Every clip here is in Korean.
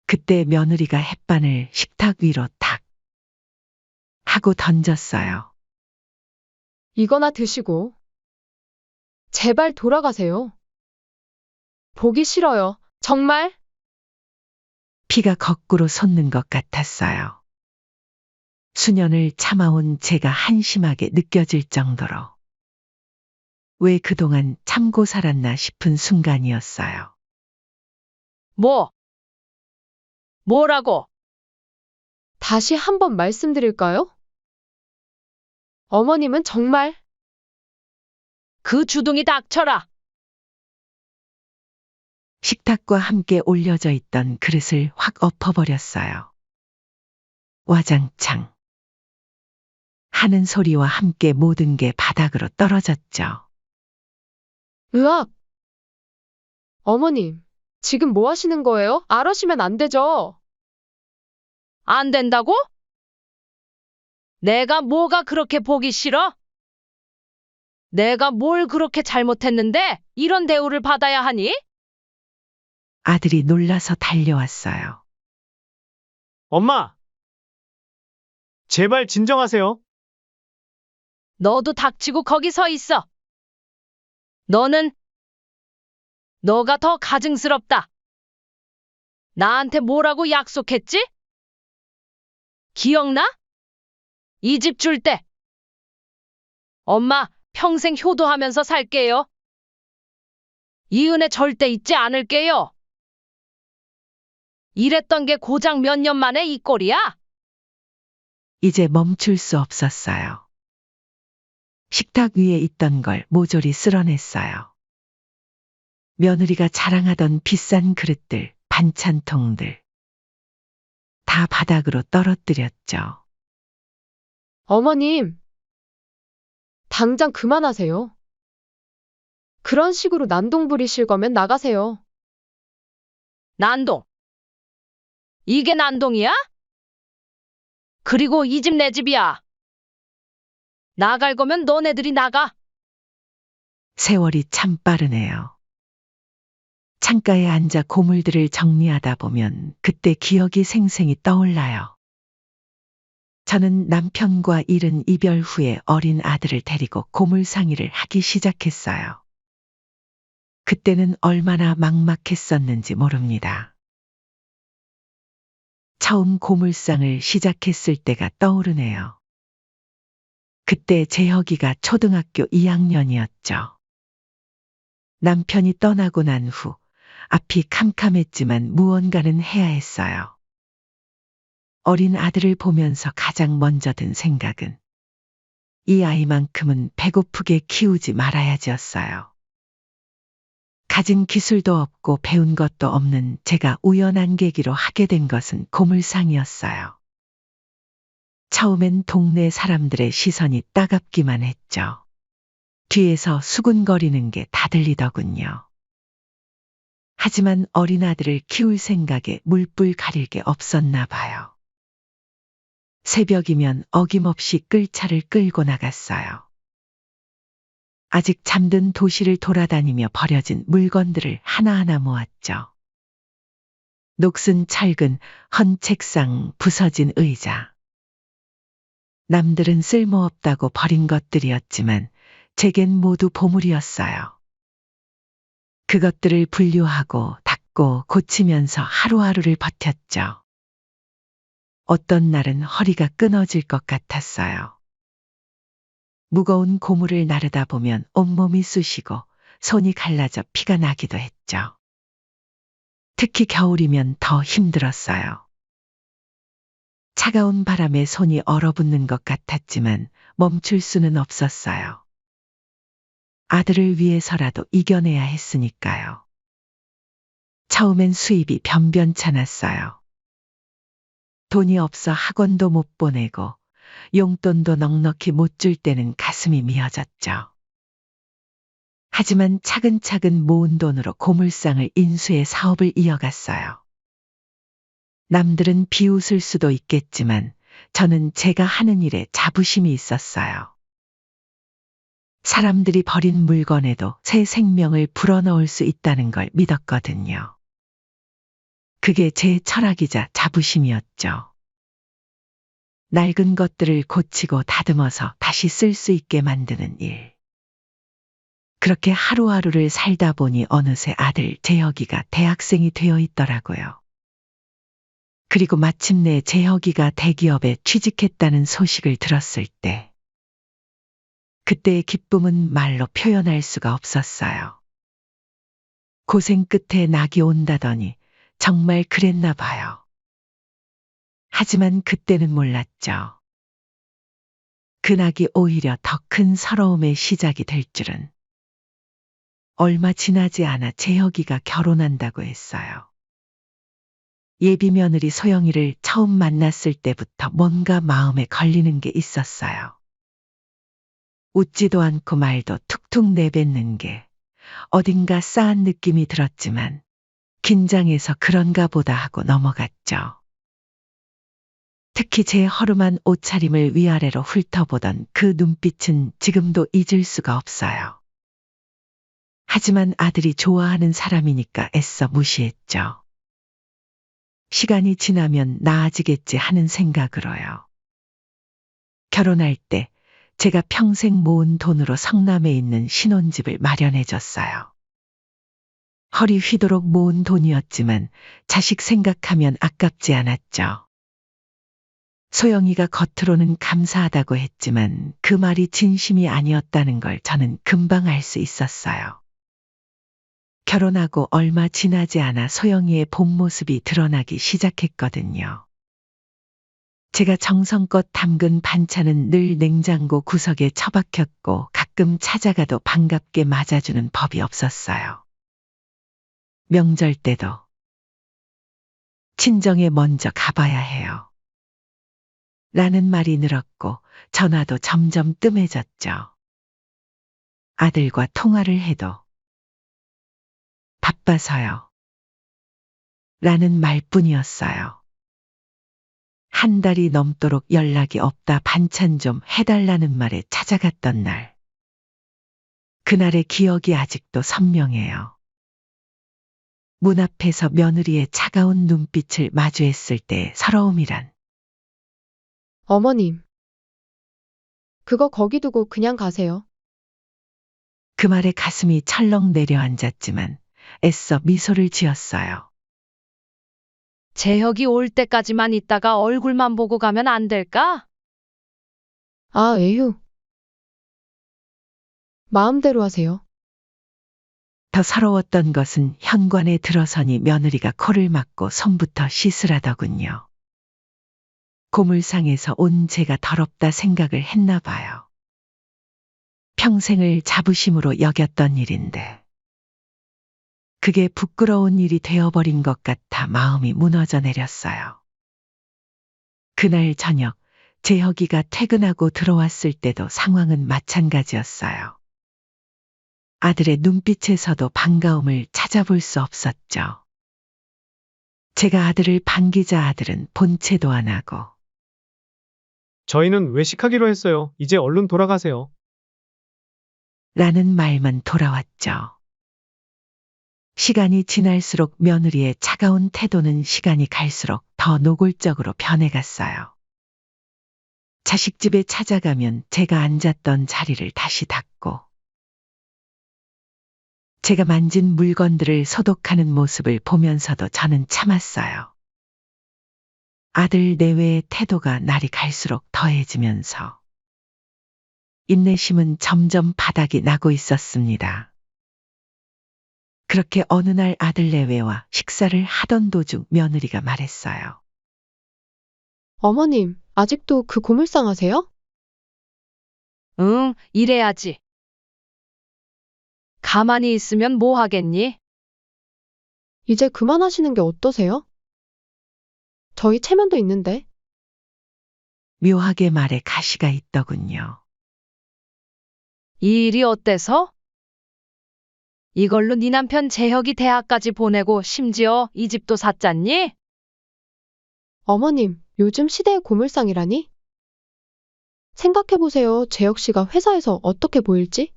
그때 며느리가 햇반을 식탁 위로 탁 하고 던졌어요. 이거나 드시고. 제발 돌아가세요. 보기 싫어요. 정말? 피가 거꾸로 솟는 것 같았어요. 수년을 참아온 제가 한심하게 느껴질 정도로. 왜 그동안 참고 살았나 싶은 순간이었어요. 뭐라고? 다시 한 번 말씀드릴까요? 어머님은 정말 그 주둥이 닥쳐라. 식탁과 함께 올려져 있던 그릇을 확 엎어버렸어요. 와장창. 하는 소리와 함께 모든 게 바닥으로 떨어졌죠. 으악! 어머님, 지금 뭐 하시는 거예요? 아러시면 안 되죠. 안 된다고? 내가 뭐가 그렇게 보기 싫어? 내가 뭘 그렇게 잘못했는데 이런 대우를 받아야 하니? 아들이 놀라서 달려왔어요. 엄마! 제발 진정하세요. 너도 닥치고 거기 서 있어. 너가 더 가증스럽다. 나한테 뭐라고 약속했지? 기억나? 이 집 줄 때. 엄마, 평생 효도하면서 살게요. 이 은혜 절대 잊지 않을게요. 이랬던 게 고작 몇 년 만에 이 꼴이야? 이제 멈출 수 없었어요. 식탁 위에 있던 걸 모조리 쓸어냈어요. 며느리가 자랑하던 비싼 그릇들, 반찬통들. 다 바닥으로 떨어뜨렸죠. 어머님, 당장 그만하세요. 그런 식으로 난동 부리실 거면 나가세요. 난동. 이게 난동이야? 그리고 이 집 내 집이야. 나갈 거면 너네들이 나가. 세월이 참 빠르네요. 창가에 앉아 고물들을 정리하다 보면 그때 기억이 생생히 떠올라요. 저는 남편과 이른 이별 후에 어린 아들을 데리고 고물상의를 하기 시작했어요. 그때는 얼마나 막막했었는지 모릅니다. 처음 고물상을 시작했을 때가 떠오르네요. 그때 재혁이가 초등학교 2학년이었죠. 남편이 떠나고 난 후 앞이 캄캄했지만 무언가는 해야 했어요. 어린 아들을 보면서 가장 먼저 든 생각은 이 아이만큼은 배고프게 키우지 말아야지였어요. 가진 기술도 없고 배운 것도 없는 제가 우연한 계기로 하게 된 것은 고물상이었어요. 처음엔 동네 사람들의 시선이 따갑기만 했죠. 뒤에서 수군거리는 게 다 들리더군요. 하지만 어린 아들을 키울 생각에 물불 가릴 게 없었나 봐요. 새벽이면 어김없이 끌차를 끌고 나갔어요. 아직 잠든 도시를 돌아다니며 버려진 물건들을 하나하나 모았죠. 녹슨 철근, 헌 책상, 부서진 의자. 남들은 쓸모없다고 버린 것들이었지만 제겐 모두 보물이었어요. 그것들을 분류하고 닦고 고치면서 하루하루를 버텼죠. 어떤 날은 허리가 끊어질 것 같았어요. 무거운 고물을 나르다 보면 온몸이 쑤시고 손이 갈라져 피가 나기도 했죠. 특히 겨울이면 더 힘들었어요. 차가운 바람에 손이 얼어붙는 것 같았지만 멈출 수는 없었어요. 아들을 위해서라도 이겨내야 했으니까요. 처음엔 수입이 변변찮았어요. 돈이 없어 학원도 못 보내고 용돈도 넉넉히 못 줄 때는 가슴이 미어졌죠. 하지만 차근차근 모은 돈으로 고물상을 인수해 사업을 이어갔어요. 남들은 비웃을 수도 있겠지만 저는 제가 하는 일에 자부심이 있었어요. 사람들이 버린 물건에도 새 생명을 불어넣을 수 있다는 걸 믿었거든요. 그게 제 철학이자 자부심이었죠. 낡은 것들을 고치고 다듬어서 다시 쓸 수 있게 만드는 일. 그렇게 하루하루를 살다 보니 어느새 아들 재혁이가 대학생이 되어 있더라고요. 그리고 마침내 재혁이가 대기업에 취직했다는 소식을 들었을 때, 그때의 기쁨은 말로 표현할 수가 없었어요. 고생 끝에 낙이 온다더니 정말 그랬나 봐요. 하지만 그때는 몰랐죠. 그 낙이 오히려 더 큰 서러움의 시작이 될 줄은. 얼마 지나지 않아 재혁이가 결혼한다고 했어요. 예비 며느리 소영이를 처음 만났을 때부터 뭔가 마음에 걸리는 게 있었어요. 웃지도 않고 말도 툭툭 내뱉는 게 어딘가 싸한 느낌이 들었지만 긴장해서 그런가 보다 하고 넘어갔죠. 특히 제 허름한 옷차림을 위아래로 훑어보던 그 눈빛은 지금도 잊을 수가 없어요. 하지만 아들이 좋아하는 사람이니까 애써 무시했죠. 시간이 지나면 나아지겠지 하는 생각으로요. 결혼할 때 제가 평생 모은 돈으로 성남에 있는 신혼집을 마련해줬어요. 허리 휘도록 모은 돈이었지만 자식 생각하면 아깝지 않았죠. 소영이가 겉으로는 감사하다고 했지만 그 말이 진심이 아니었다는 걸 저는 금방 알 수 있었어요. 결혼하고 얼마 지나지 않아 소영이의 본 모습이 드러나기 시작했거든요. 제가 정성껏 담근 반찬은 늘 냉장고 구석에 처박혔고 가끔 찾아가도 반갑게 맞아주는 법이 없었어요. 명절 때도 친정에 먼저 가봐야 해요. 라는 말이 늘었고 전화도 점점 뜸해졌죠. 아들과 통화를 해도 바빠서요. 라는 말뿐이었어요. 한 달이 넘도록 연락이 없다 반찬 좀 해달라는 말에 찾아갔던 날. 그날의 기억이 아직도 선명해요. 문 앞에서 며느리의 차가운 눈빛을 마주했을 때의 서러움이란. 어머님. 그거 거기 두고 그냥 가세요. 그 말에 가슴이 철렁 내려앉았지만 애써 미소를 지었어요. 재혁이 올 때까지만 있다가 얼굴만 보고 가면 안 될까? 아, 에휴. 마음대로 하세요. 더 서러웠던 것은 현관에 들어서니 며느리가 코를 막고 손부터 씻으라더군요. 고물상에서 온 제가 더럽다 생각을 했나 봐요. 평생을 자부심으로 여겼던 일인데. 그게 부끄러운 일이 되어버린 것 같아 마음이 무너져 내렸어요. 그날 저녁 재혁이가 퇴근하고 들어왔을 때도 상황은 마찬가지였어요. 아들의 눈빛에서도 반가움을 찾아볼 수 없었죠. 제가 아들을 반기자 아들은 본체도 안 하고 저희는 외식하기로 했어요. 이제 얼른 돌아가세요. 라는 말만 돌아왔죠. 시간이 지날수록 며느리의 차가운 태도는 시간이 갈수록 더 노골적으로 변해갔어요. 자식 집에 찾아가면 제가 앉았던 자리를 다시 닦고 제가 만진 물건들을 소독하는 모습을 보면서도 저는 참았어요. 아들 내외의 태도가 날이 갈수록 더해지면서 인내심은 점점 바닥이 나고 있었습니다. 그렇게 어느 날 아들 내외와 식사를 하던 도중 며느리가 말했어요. 어머님, 아직도 그 고물상 하세요? 응, 이래야지. 가만히 있으면 뭐 하겠니? 이제 그만하시는 게 어떠세요? 저희 체면도 있는데. 묘하게 말에 가시가 있더군요. 이 일이 어때서? 이걸로 네 남편 재혁이 대학까지 보내고 심지어 이 집도 샀잖니? 어머님, 요즘 시대의 고물상이라니? 생각해보세요. 재혁 씨가 회사에서 어떻게 보일지?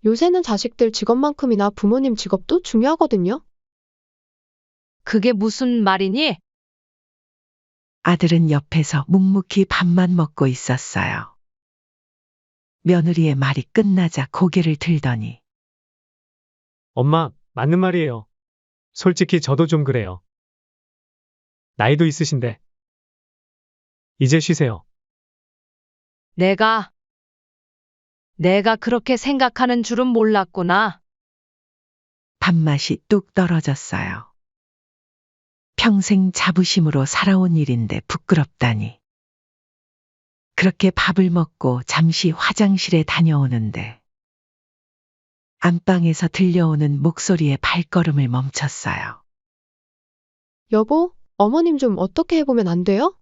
요새는 자식들 직업만큼이나 부모님 직업도 중요하거든요. 그게 무슨 말이니? 아들은 옆에서 묵묵히 밥만 먹고 있었어요. 며느리의 말이 끝나자 고개를 들더니 엄마, 맞는 말이에요. 솔직히 저도 좀 그래요. 나이도 있으신데. 이제 쉬세요. 내가 그렇게 생각하는 줄은 몰랐구나. 밥맛이 뚝 떨어졌어요. 평생 자부심으로 살아온 일인데 부끄럽다니. 그렇게 밥을 먹고 잠시 화장실에 다녀오는데 안방에서 들려오는 목소리에 발걸음을 멈췄어요. 여보, 어머님 좀 어떻게 해보면 안 돼요?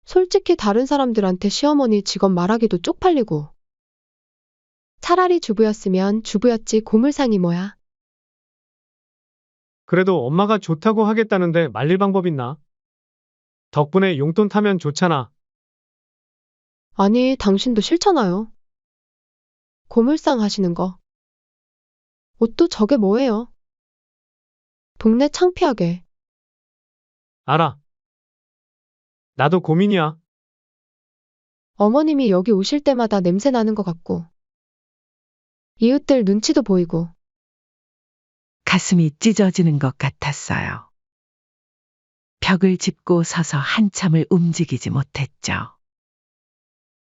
솔직히 다른 사람들한테 시어머니 직업 말하기도 쪽팔리고. 차라리 주부였으면 주부였지 고물상이 뭐야. 그래도 엄마가 좋다고 하겠다는데 말릴 방법 있나? 덕분에 용돈 타면 좋잖아. 아니, 당신도 싫잖아요. 고물상 하시는 거. 옷도 저게 뭐예요? 동네 창피하게. 알아. 나도 고민이야. 어머님이 여기 오실 때마다 냄새 나는 것 같고. 이웃들 눈치도 보이고. 가슴이 찢어지는 것 같았어요. 벽을 짚고 서서 한참을 움직이지 못했죠.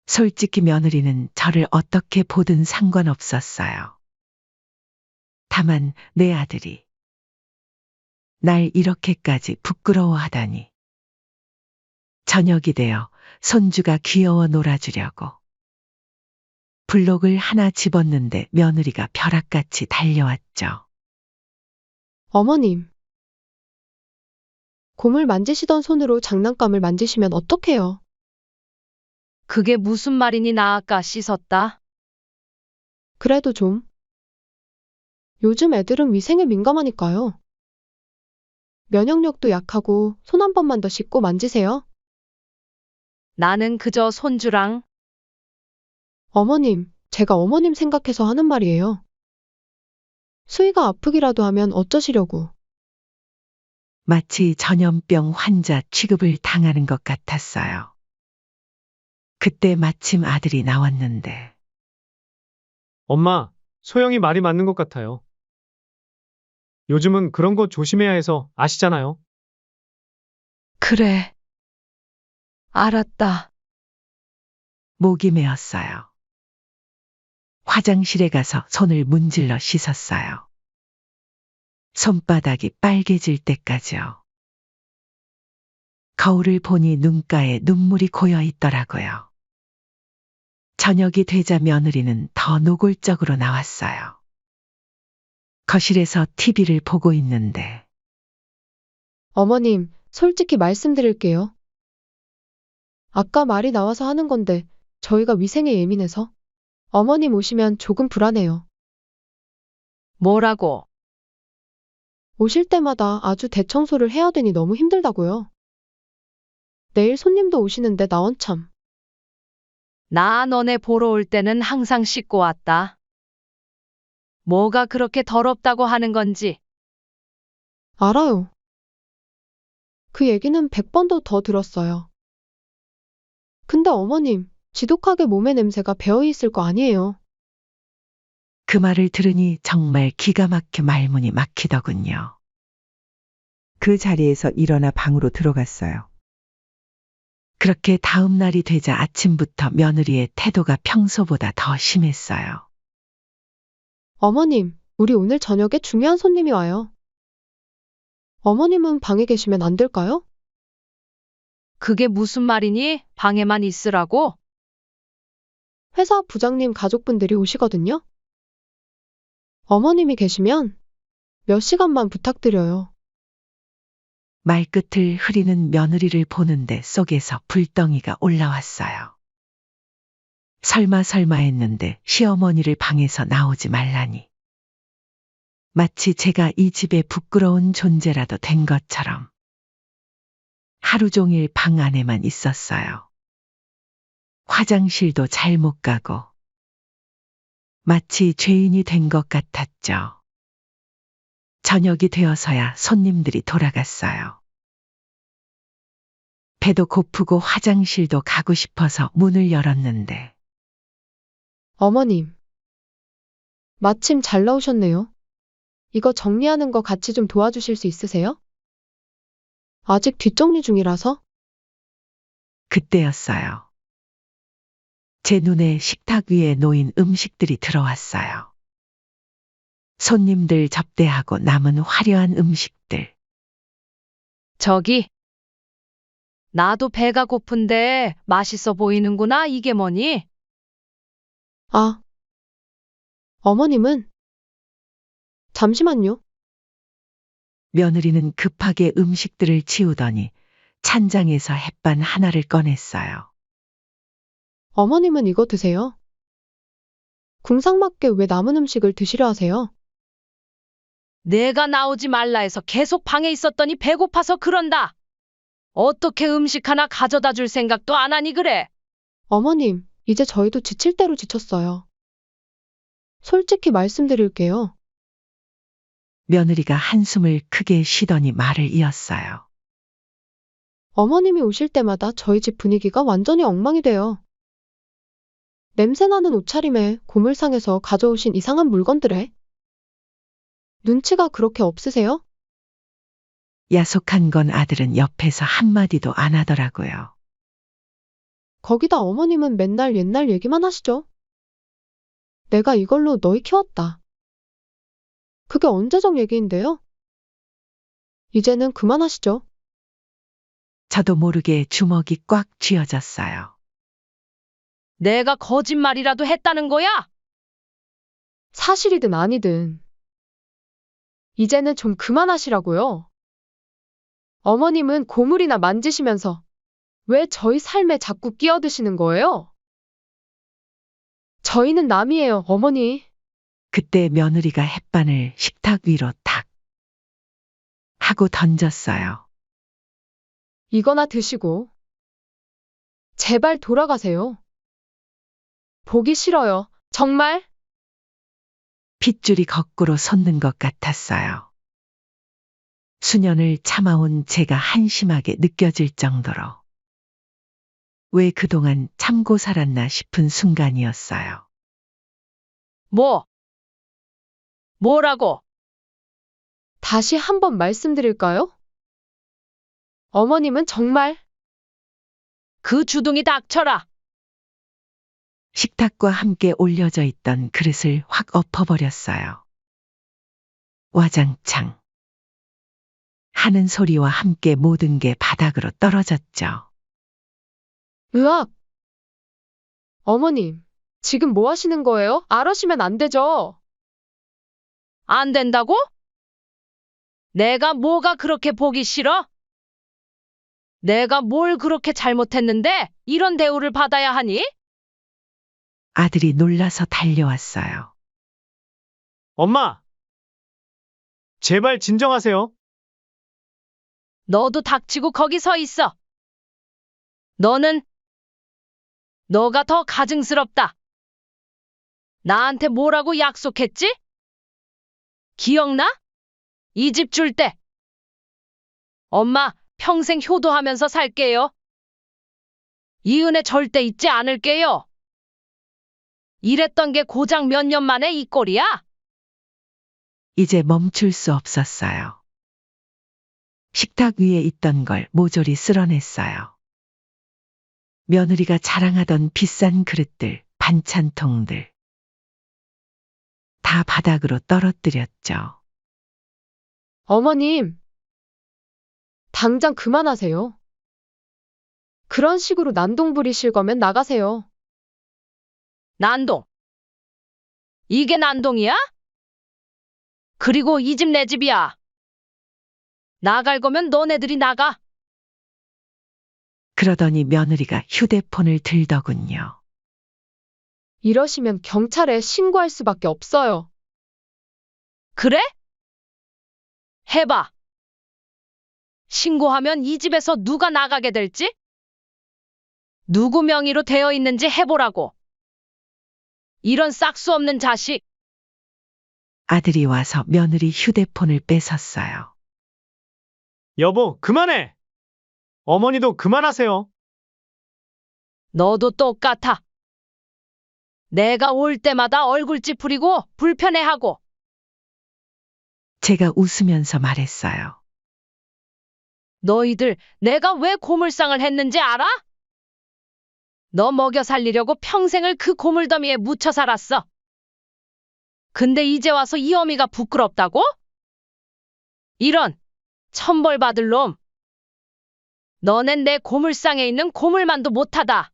솔직히 며느리는 저를 어떻게 보든 상관없었어요. 다만 내 아들이 날 이렇게까지 부끄러워하다니. 저녁이 되어 손주가 귀여워 놀아주려고 블록을 하나 집었는데 며느리가 벼락같이 달려왔죠. 어머님. 곰을 만지시던 손으로 장난감을 만지시면 어떡해요? 그게 무슨 말이니 나 아까 씻었다. 그래도 좀. 요즘 애들은 위생에 민감하니까요. 면역력도 약하고 손 한 번만 더 씻고 만지세요. 나는 그저 손주랑 어머님, 제가 어머님 생각해서 하는 말이에요. 수희가 아프기라도 하면 어쩌시려고. 마치 전염병 환자 취급을 당하는 것 같았어요. 그때 마침 아들이 나왔는데 엄마, 소영이 말이 맞는 것 같아요. 요즘은 그런 거 조심해야 해서 아시잖아요. 그래. 알았다. 목이 메었어요. 화장실에 가서 손을 문질러 씻었어요. 손바닥이 빨개질 때까지요. 거울을 보니 눈가에 눈물이 고여 있더라고요. 저녁이 되자 며느리는 더 노골적으로 나왔어요. 거실에서 TV를 보고 있는데 어머님, 솔직히 말씀드릴게요. 아까 말이 나와서 하는 건데 저희가 위생에 예민해서 어머님 오시면 조금 불안해요. 뭐라고? 오실 때마다 아주 대청소를 해야 되니 너무 힘들다고요. 내일 손님도 오시는데 나 원참. 나 너네 보러 올 때는 항상 씻고 왔다. 뭐가 그렇게 더럽다고 하는 건지. 알아요. 그 얘기는 100번도 더 들었어요. 근데 어머님, 지독하게 몸의 냄새가 배어 있을 거 아니에요. 그 말을 들으니 정말 기가 막혀 말문이 막히더군요. 그 자리에서 일어나 방으로 들어갔어요. 그렇게 다음 날이 되자 아침부터 며느리의 태도가 평소보다 더 심했어요. 어머님, 우리 오늘 저녁에 중요한 손님이 와요. 어머님은 방에 계시면 안 될까요? 그게 무슨 말이니? 방에만 있으라고? 회사 부장님 가족분들이 오시거든요. 어머님이 계시면 몇 시간만 부탁드려요. 말끝을 흐리는 며느리를 보는데 속에서 불덩이가 올라왔어요. 설마 했는데 시어머니를 방에서 나오지 말라니. 마치 제가 이 집의 부끄러운 존재라도 된 것처럼. 하루 종일 방 안에만 있었어요. 화장실도 잘 못 가고. 마치 죄인이 된 것 같았죠. 저녁이 되어서야 손님들이 돌아갔어요. 배도 고프고 화장실도 가고 싶어서 문을 열었는데 어머님. 마침 잘 나오셨네요. 이거 정리하는 거 같이 좀 도와주실 수 있으세요? 아직 뒷정리 중이라서? 그때였어요. 제 눈에 식탁 위에 놓인 음식들이 들어왔어요. 손님들 접대하고 남은 화려한 음식들. 저기, 나도 배가 고픈데 맛있어 보이는구나. 이게 뭐니? 아. 어머님은? 잠시만요. 며느리는 급하게 음식들을 치우더니 찬장에서 햇반 하나를 꺼냈어요. 어머님은 이거 드세요. 궁상맞게 왜 남은 음식을 드시려 하세요? 내가 나오지 말라 해서 계속 방에 있었더니 배고파서 그런다. 어떻게 음식 하나 가져다 줄 생각도 안 하니 그래? 어머님, 이제 저희도 지칠 대로 지쳤어요. 솔직히 말씀드릴게요. 며느리가 한숨을 크게 쉬더니 말을 이었어요. 어머님이 오실 때마다 저희 집 분위기가 완전히 엉망이 돼요. 냄새나는 옷차림에 고물상에서 가져오신 이상한 물건들에 눈치가 그렇게 없으세요? 야속한 건 아들은 옆에서 한마디도 안 하더라고요. 거기다 어머님은 맨날 옛날 얘기만 하시죠? 내가 이걸로 너희 키웠다. 그게 언제적 얘기인데요? 이제는 그만하시죠. 저도 모르게 주먹이 꽉 쥐어졌어요. 내가 거짓말이라도 했다는 거야? 사실이든 아니든. 이제는 좀 그만하시라고요. 어머님은 고물이나 만지시면서 왜 저희 삶에 자꾸 끼어드시는 거예요? 저희는 남이에요, 어머니. 그때 며느리가 햇반을 식탁 위로 탁 하고 던졌어요. 이거나 드시고. 제발 돌아가세요. 보기 싫어요. 정말? 핏줄이 거꾸로 솟는 것 같았어요. 수년을 참아온 제가 한심하게 느껴질 정도로. 왜 그동안 참고 살았나 싶은 순간이었어요. 뭐라고? 다시 한번 말씀드릴까요? 어머님은 정말 그 주둥이 닥쳐라. 식탁과 함께 올려져 있던 그릇을 확 엎어버렸어요. 와장창 하는 소리와 함께 모든 게 바닥으로 떨어졌죠. 으악! 어머님, 지금 뭐 하시는 거예요? 아러시면 안 되죠. 안 된다고? 내가 뭐가 그렇게 보기 싫어? 내가 뭘 그렇게 잘못했는데 이런 대우를 받아야 하니? 아들이 놀라서 달려왔어요. 엄마! 제발 진정하세요. 너도 닥치고 거기 서 있어. 너가 더 가증스럽다. 나한테 뭐라고 약속했지? 기억나? 이 집 줄 때. 엄마, 평생 효도하면서 살게요. 이 은혜 절대 잊지 않을게요. 이랬던 게 고작 몇 년 만에 이 꼴이야? 이제 멈출 수 없었어요. 식탁 위에 있던 걸 모조리 쓸어냈어요. 며느리가 자랑하던 비싼 그릇들, 반찬통들. 다 바닥으로 떨어뜨렸죠. 어머님, 당장 그만하세요. 그런 식으로 난동 부리실 거면 나가세요. 난동. 이게 난동이야? 그리고 이 집 내 집이야. 나갈 거면 너네들이 나가. 그러더니 며느리가 휴대폰을 들더군요. 이러시면 경찰에 신고할 수밖에 없어요. 그래? 해봐. 신고하면 이 집에서 누가 나가게 될지? 누구 명의로 되어 있는지 해보라고. 이런 싹수 없는 자식. 아들이 와서 며느리 휴대폰을 뺏었어요. 여보, 그만해! 어머니도 그만하세요. 너도 똑같아. 내가 올 때마다 얼굴 찌푸리고 불편해하고. 제가 웃으면서 말했어요. 너희들 내가 왜 고물상을 했는지 알아? 너 먹여 살리려고 평생을 그 고물더미에 묻혀 살았어. 근데 이제 와서 이 어미가 부끄럽다고? 이런 천벌 받을 놈. 너넨 내 고물상에 있는 고물만도 못하다.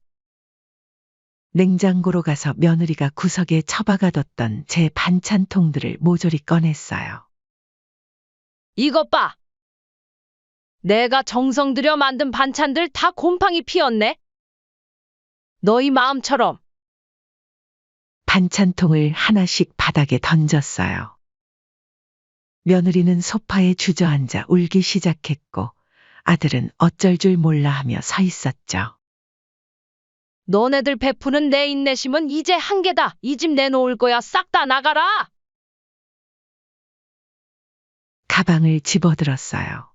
냉장고로 가서 며느리가 구석에 처박아뒀던 제 반찬통들을 모조리 꺼냈어요. 이것 봐. 내가 정성 들여 만든 반찬들 다 곰팡이 피었네. 너희 마음처럼. 반찬통을 하나씩 바닥에 던졌어요. 며느리는 소파에 주저앉아 울기 시작했고 아들은 어쩔 줄 몰라 하며 서 있었죠. 너네들 베푸는 내 인내심은 이제 한계다. 이 집 내놓을 거야. 싹 다 나가라. 가방을 집어들었어요.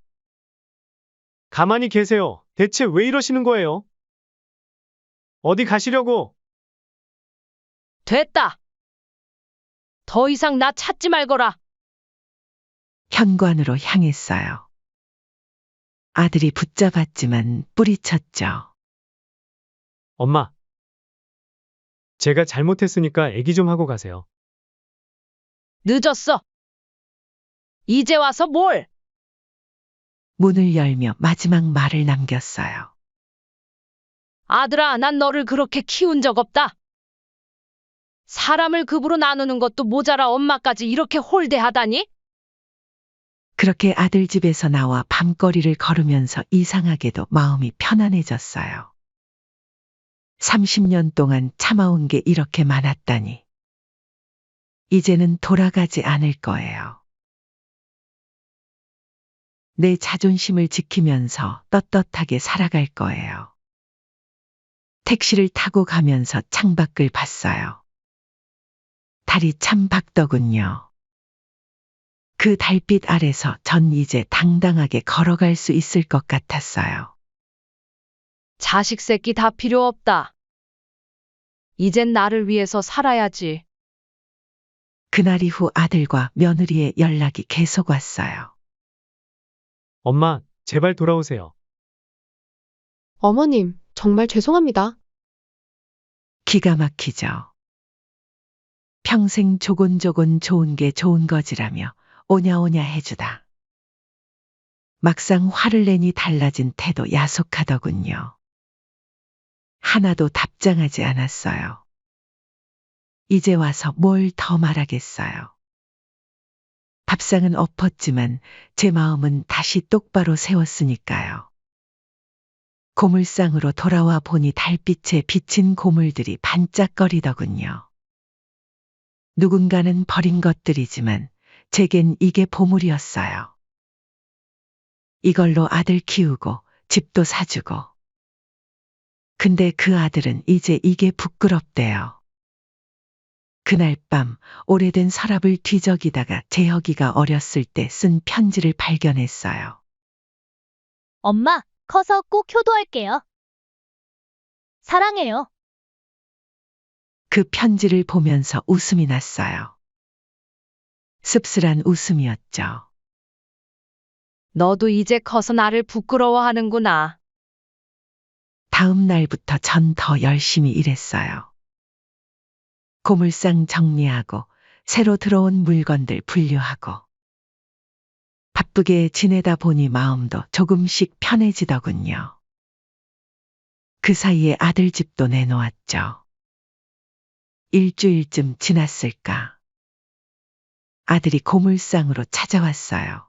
가만히 계세요. 대체 왜 이러시는 거예요? 어디 가시려고? 됐다. 더 이상 나 찾지 말거라. 현관으로 향했어요. 아들이 붙잡았지만 뿌리쳤죠. 엄마. 제가 잘못했으니까 애기 좀 하고 가세요. 늦었어. 이제 와서 뭘? 문을 열며 마지막 말을 남겼어요. 아들아, 난 너를 그렇게 키운 적 없다. 사람을 급으로 나누는 것도 모자라 엄마까지 이렇게 홀대하다니? 그렇게 아들 집에서 나와 밤거리를 걸으면서 이상하게도 마음이 편안해졌어요. 30년 동안 참아온 게 이렇게 많았다니. 이제는 돌아가지 않을 거예요. 내 자존심을 지키면서 떳떳하게 살아갈 거예요. 택시를 타고 가면서 창밖을 봤어요. 달이 참 밝더군요. 그 달빛 아래서 전 이제 당당하게 걸어갈 수 있을 것 같았어요. 자식 새끼 다 필요 없다. 이젠 나를 위해서 살아야지. 그날 이후 아들과 며느리의 연락이 계속 왔어요. 엄마, 제발 돌아오세요. 어머님, 정말 죄송합니다. 기가 막히죠. 평생 조곤조곤 좋은 게 좋은 거지라며 오냐오냐 해주다. 막상 화를 내니 달라진 태도 야속하더군요. 하나도 답장하지 않았어요. 이제 와서 뭘 더 말하겠어요. 밥상은 엎었지만 제 마음은 다시 똑바로 세웠으니까요. 고물상으로 돌아와 보니 달빛에 비친 고물들이 반짝거리더군요. 누군가는 버린 것들이지만 제겐 이게 보물이었어요. 이걸로 아들 키우고 집도 사주고. 근데 그 아들은 이제 이게 부끄럽대요. 그날 밤 오래된 서랍을 뒤적이다가 재혁이가 어렸을 때 쓴 편지를 발견했어요. 엄마, 커서 꼭 효도할게요. 사랑해요. 그 편지를 보면서 웃음이 났어요. 씁쓸한 웃음이었죠. 너도 이제 커서 나를 부끄러워하는구나. 다음 날부터 전 더 열심히 일했어요. 고물상 정리하고 새로 들어온 물건들 분류하고. 바쁘게 지내다 보니 마음도 조금씩 편해지더군요. 그 사이에 아들 집도 내놓았죠. 일주일쯤 지났을까. 아들이 고물상으로 찾아왔어요.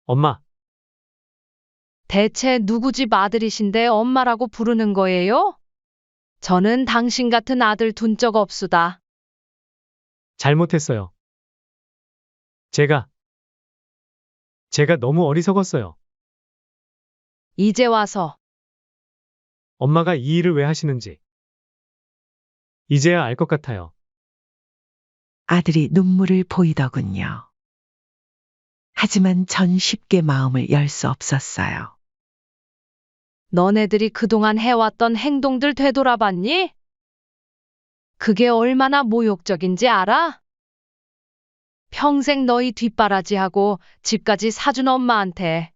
엄마, 대체 누구 집 아들이신데 엄마라고 부르는 거예요? 저는 당신 같은 아들 둔 적 없수다. 잘못했어요. 제가 너무 어리석었어요. 이제 와서 엄마가 이 일을 왜 하시는지. 이제야 알 것 같아요. 아들이 눈물을 보이더군요. 하지만 전 쉽게 마음을 열 수 없었어요. 너네들이 그동안 해왔던 행동들 되돌아봤니? 그게 얼마나 모욕적인지 알아? 평생 너희 뒷바라지하고 집까지 사준 엄마한테.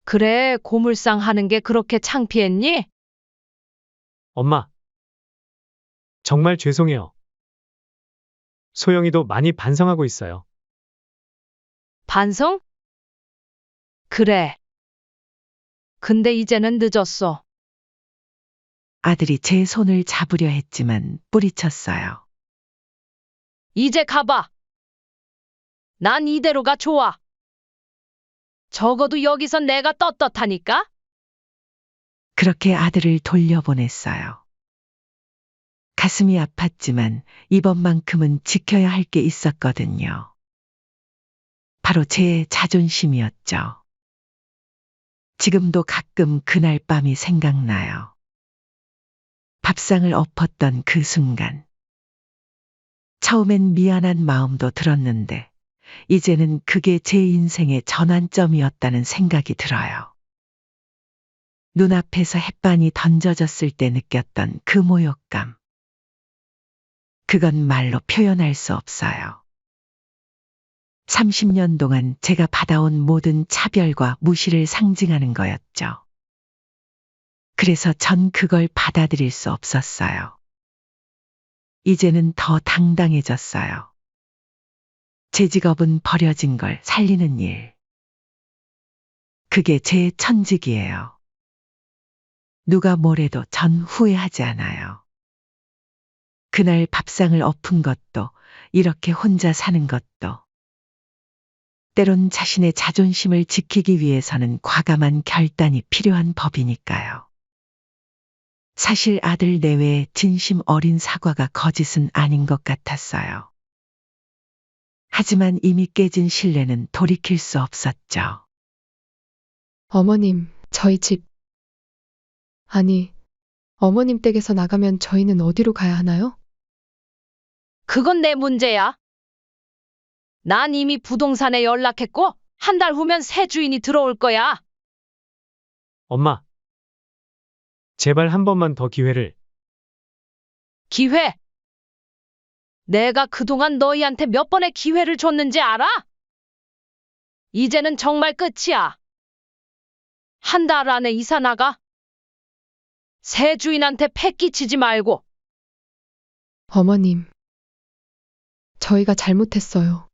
그래, 고물상 하는 게 그렇게 창피했니? 엄마, 정말 죄송해요. 소영이도 많이 반성하고 있어요. 반성? 그래. 근데 이제는 늦었어. 아들이 제 손을 잡으려 했지만 뿌리쳤어요. 이제 가봐. 난 이대로가 좋아. 적어도 여기선 내가 떳떳하니까? 그렇게 아들을 돌려보냈어요. 가슴이 아팠지만 이번만큼은 지켜야 할 게 있었거든요. 바로 제 자존심이었죠. 지금도 가끔 그날 밤이 생각나요. 밥상을 엎었던 그 순간. 처음엔 미안한 마음도 들었는데, 이제는 그게 제 인생의 전환점이었다는 생각이 들어요. 눈앞에서 햇반이 던져졌을 때 느꼈던 그 모욕감. 그건 말로 표현할 수 없어요. 30년 동안 제가 받아온 모든 차별과 무시를 상징하는 거였죠. 그래서 전 그걸 받아들일 수 없었어요. 이제는 더 당당해졌어요. 제 직업은 버려진 걸 살리는 일. 그게 제 천직이에요. 누가 뭐래도 전 후회하지 않아요. 그날 밥상을 엎은 것도, 이렇게 혼자 사는 것도. 때론 자신의 자존심을 지키기 위해서는 과감한 결단이 필요한 법이니까요. 사실 아들 내외의 진심 어린 사과가 거짓은 아닌 것 같았어요. 하지만 이미 깨진 신뢰는 돌이킬 수 없었죠. 어머님, 저희 집. 아니, 어머님 댁에서 나가면 저희는 어디로 가야 하나요? 그건 내 문제야. 난 이미 부동산에 연락했고, 한 달 후면 새 주인이 들어올 거야. 엄마, 제발 한 번만 더 기회를. 기회. 내가 그동안 너희한테 몇 번의 기회를 줬는지 알아? 이제는 정말 끝이야. 한 달 안에 이사 나가. 새 주인한테 패 끼치지 말고. 어머님, 저희가 잘못했어요.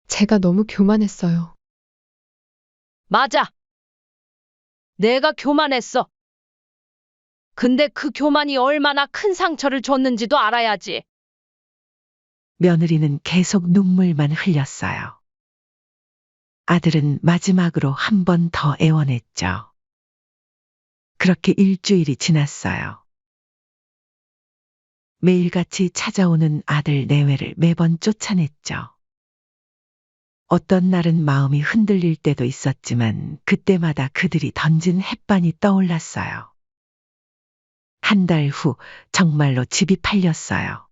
제가 너무 교만했어요. 맞아. 내가 교만했어. 근데 그 교만이 얼마나 큰 상처를 줬는지도 알아야지. 며느리는 계속 눈물만 흘렸어요. 아들은 마지막으로 한 번 더 애원했죠. 그렇게 일주일이 지났어요. 매일같이 찾아오는 아들 내외를 매번 쫓아냈죠. 어떤 날은 마음이 흔들릴 때도 있었지만 그때마다 그들이 던진 햇반이 떠올랐어요. 한 달 후 정말로 집이 팔렸어요.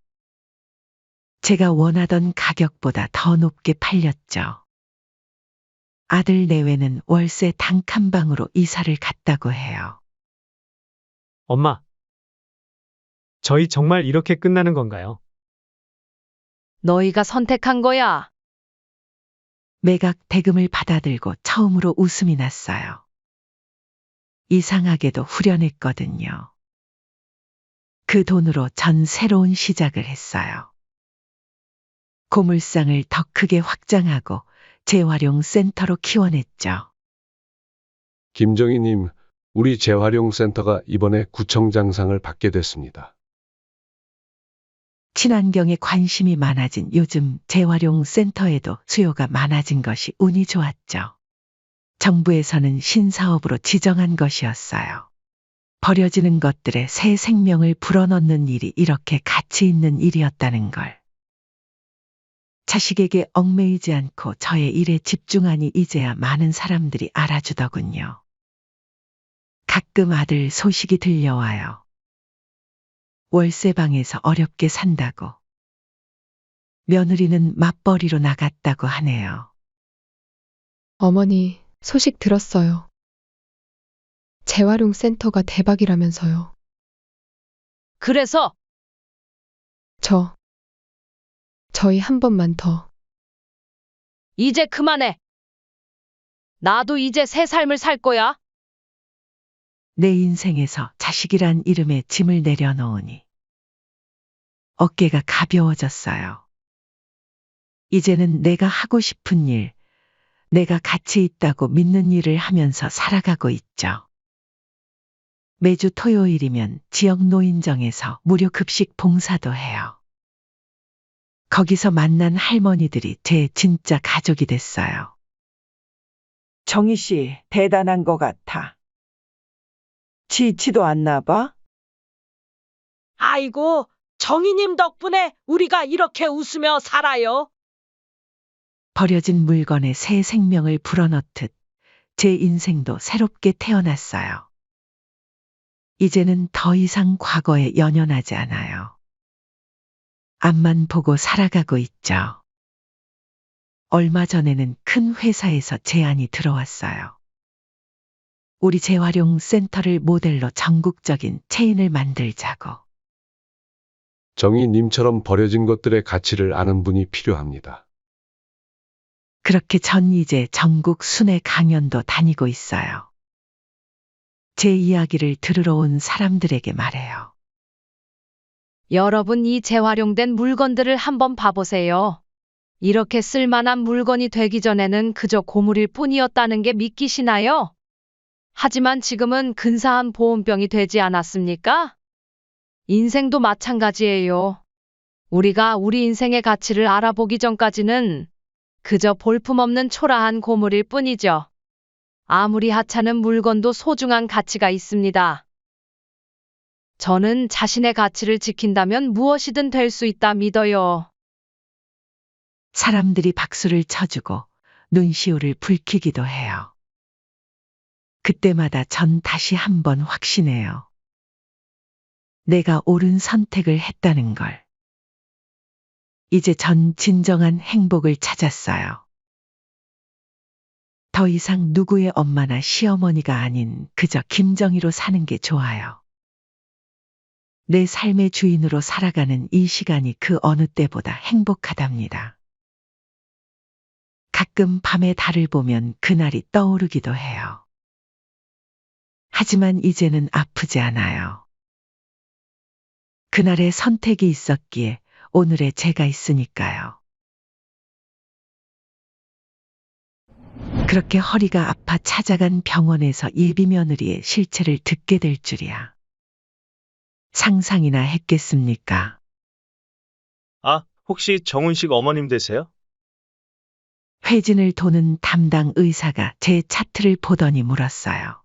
제가 원하던 가격보다 더 높게 팔렸죠. 아들 내외는 월세 단칸방으로 이사를 갔다고 해요. 엄마, 저희 정말 이렇게 끝나는 건가요? 너희가 선택한 거야. 매각 대금을 받아들고 처음으로 웃음이 났어요. 이상하게도 후련했거든요. 그 돈으로 전 새로운 시작을 했어요. 고물상을 더 크게 확장하고 재활용 센터로 키워냈죠. 김정희님, 우리 재활용센터가 이번에 구청장상을 받게 됐습니다. 친환경에 관심이 많아진 요즘 재활용 센터에도 수요가 많아진 것이 운이 좋았죠. 정부에서는 신사업으로 지정한 것이었어요. 버려지는 것들에 새 생명을 불어넣는 일이 이렇게 가치 있는 일이었다는 걸. 자식에게 얽매이지 않고 저의 일에 집중하니 이제야 많은 사람들이 알아주더군요. 가끔 아들 소식이 들려와요. 월세방에서 어렵게 산다고. 며느리는 맞벌이로 나갔다고 하네요. 어머니, 소식 들었어요. 재활용 센터가 대박이라면서요. 그래서 저희 한 번만 더. 이제 그만해. 나도 이제 새 삶을 살 거야. 내 인생에서 자식이란 이름의 짐을 내려놓으니 어깨가 가벼워졌어요. 이제는 내가 하고 싶은 일, 내가 가치 있다고 믿는 일을 하면서 살아가고 있죠. 매주 토요일이면 지역 노인정에서 무료 급식 봉사도 해요. 거기서 만난 할머니들이 제 진짜 가족이 됐어요. 정희 씨, 대단한 것 같아. 지치도 않나 봐? 아이고, 정희님 덕분에 우리가 이렇게 웃으며 살아요. 버려진 물건에 새 생명을 불어넣듯 제 인생도 새롭게 태어났어요. 이제는 더 이상 과거에 연연하지 않아요. 앞만 보고 살아가고 있죠. 얼마 전에는 큰 회사에서 제안이 들어왔어요. 우리 재활용 센터를 모델로 전국적인 체인을 만들자고. 정희님처럼 버려진 것들의 가치를 아는 분이 필요합니다. 그렇게 전 이제 전국 순회 강연도 다니고 있어요. 제 이야기를 들으러 온 사람들에게 말해요. 여러분 이 재활용된 물건들을 한번 봐보세요. 이렇게 쓸만한 물건이 되기 전에는 그저 고물일 뿐이었다는 게 믿기시나요? 하지만 지금은 근사한 보온병이 되지 않았습니까? 인생도 마찬가지예요. 우리가 우리 인생의 가치를 알아보기 전까지는 그저 볼품없는 초라한 고물일 뿐이죠. 아무리 하찮은 물건도 소중한 가치가 있습니다. 저는 자신의 가치를 지킨다면 무엇이든 될 수 있다 믿어요. 사람들이 박수를 쳐주고 눈시울을 붉히기도 해요. 그때마다 전 다시 한번 확신해요. 내가 옳은 선택을 했다는 걸. 이제 전 진정한 행복을 찾았어요. 더 이상 누구의 엄마나 시어머니가 아닌 그저 김정희로 사는 게 좋아요. 내 삶의 주인으로 살아가는 이 시간이 그 어느 때보다 행복하답니다. 가끔 밤에 달을 보면 그날이 떠오르기도 해요. 하지만 이제는 아프지 않아요. 그날의 선택이 있었기에 오늘의 제가 있으니까요. 그렇게 허리가 아파 찾아간 병원에서 예비 며느리의 실체를 듣게 될 줄이야. 상상이나 했겠습니까? 아, 혹시 정훈식 어머님 되세요? 회진을 도는 담당 의사가 제 차트를 보더니 물었어요.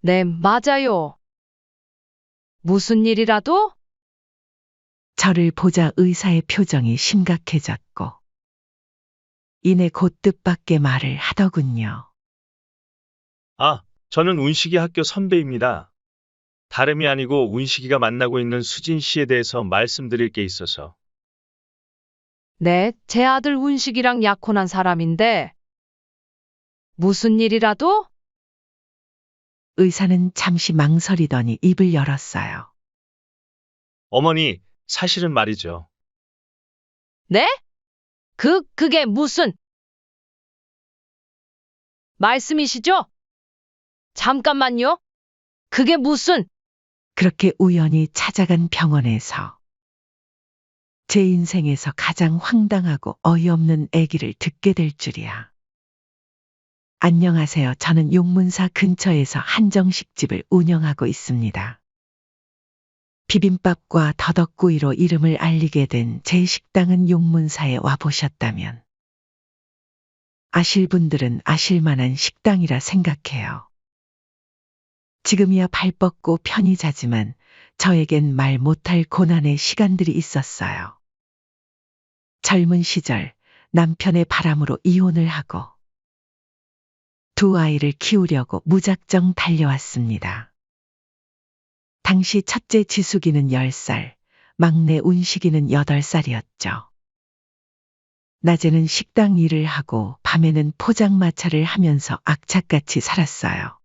네, 맞아요. 무슨 일이라도? 저를 보자 의사의 표정이 심각해졌고 이내 곧 뜻밖의 말을 하더군요. 아, 저는 운식이 학교 선배입니다. 다름이 아니고 운식이가 만나고 있는 수진 씨에 대해서 말씀드릴 게 있어서. 네, 제 아들 운식이랑 약혼한 사람인데. 무슨 일이라도? 의사는 잠시 망설이더니 입을 열었어요. 어머니, 사실은 말이죠. 네? 그게 무슨 말씀이시죠? 잠깐만요. 그게 무슨 그렇게 우연히 찾아간 병원에서 제 인생에서 가장 황당하고 어이없는 얘기를 듣게 될 줄이야. 안녕하세요. 저는 용문사 근처에서 한정식집을 운영하고 있습니다. 비빔밥과 더덕구이로 이름을 알리게 된 제 식당은 용문사에 와보셨다면 아실 분들은 아실 만한 식당이라 생각해요. 지금이야 발 뻗고 편히 자지만 저에겐 말 못할 고난의 시간들이 있었어요. 젊은 시절 남편의 바람으로 이혼을 하고 두 아이를 키우려고 무작정 달려왔습니다. 당시 첫째 지숙이는 10살, 막내 운식이는 8살이었죠. 낮에는 식당 일을 하고 밤에는 포장마차를 하면서 악착같이 살았어요.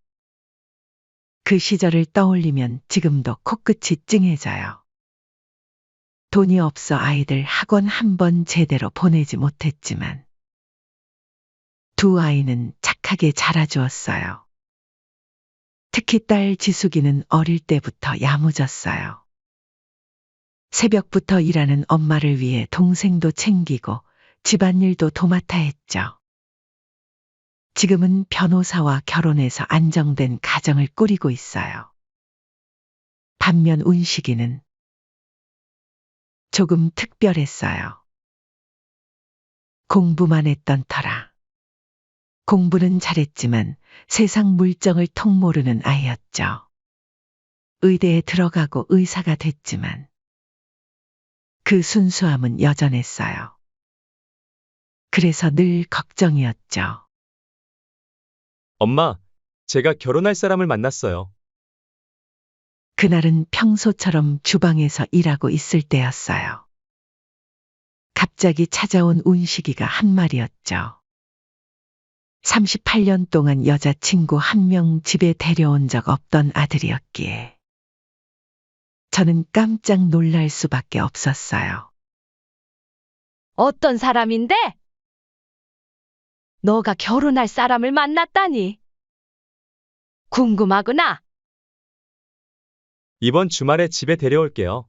그 시절을 떠올리면 지금도 코끝이 찡해져요. 돈이 없어 아이들 학원 한 번 제대로 보내지 못했지만 두 아이는 착하게 자라주었어요. 특히 딸 지숙이는 어릴 때부터 야무졌어요. 새벽부터 일하는 엄마를 위해 동생도 챙기고 집안일도 도맡아 했죠. 지금은 변호사와 결혼해서 안정된 가정을 꾸리고 있어요. 반면 운식이는 조금 특별했어요. 공부만 했던 터라. 공부는 잘했지만 세상 물정을 통 모르는 아이였죠. 의대에 들어가고 의사가 됐지만 그 순수함은 여전했어요. 그래서 늘 걱정이었죠. 엄마, 제가 결혼할 사람을 만났어요. 그날은 평소처럼 주방에서 일하고 있을 때였어요. 갑자기 찾아온 운식이가 한 말이었죠. 38년 동안 여자친구 한 명 집에 데려온 적 없던 아들이었기에 저는 깜짝 놀랄 수밖에 없었어요. 어떤 사람인데? 너가 결혼할 사람을 만났다니. 궁금하구나. 이번 주말에 집에 데려올게요.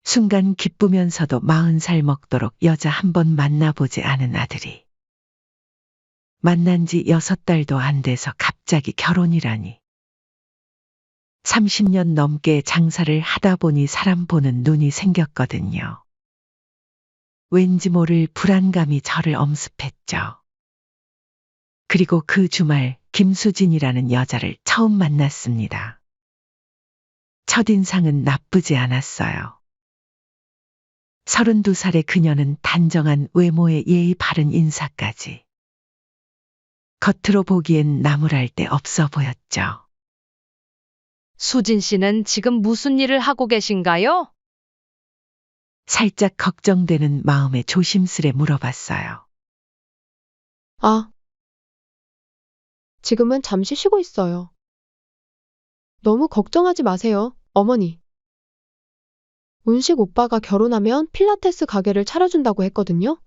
순간 기쁘면서도 40살 먹도록 여자 한 번 만나보지 않은 아들이 만난 지 6달도 안 돼서 갑자기 결혼이라니. 30년 넘게 장사를 하다 보니 사람 보는 눈이 생겼거든요. 왠지 모를 불안감이 저를 엄습했죠. 그리고 그 주말 김수진이라는 여자를 처음 만났습니다. 첫인상은 나쁘지 않았어요. 32살의 그녀는 단정한 외모에 예의 바른 인사까지. 겉으로 보기엔 나무랄 데 없어 보였죠. 수진 씨는 지금 무슨 일을 하고 계신가요? 살짝 걱정되는 마음에 조심스레 물어봤어요. 아, 지금은 잠시 쉬고 있어요. 너무 걱정하지 마세요, 어머니. 운식 오빠가 결혼하면 필라테스 가게를 차려준다고 했거든요.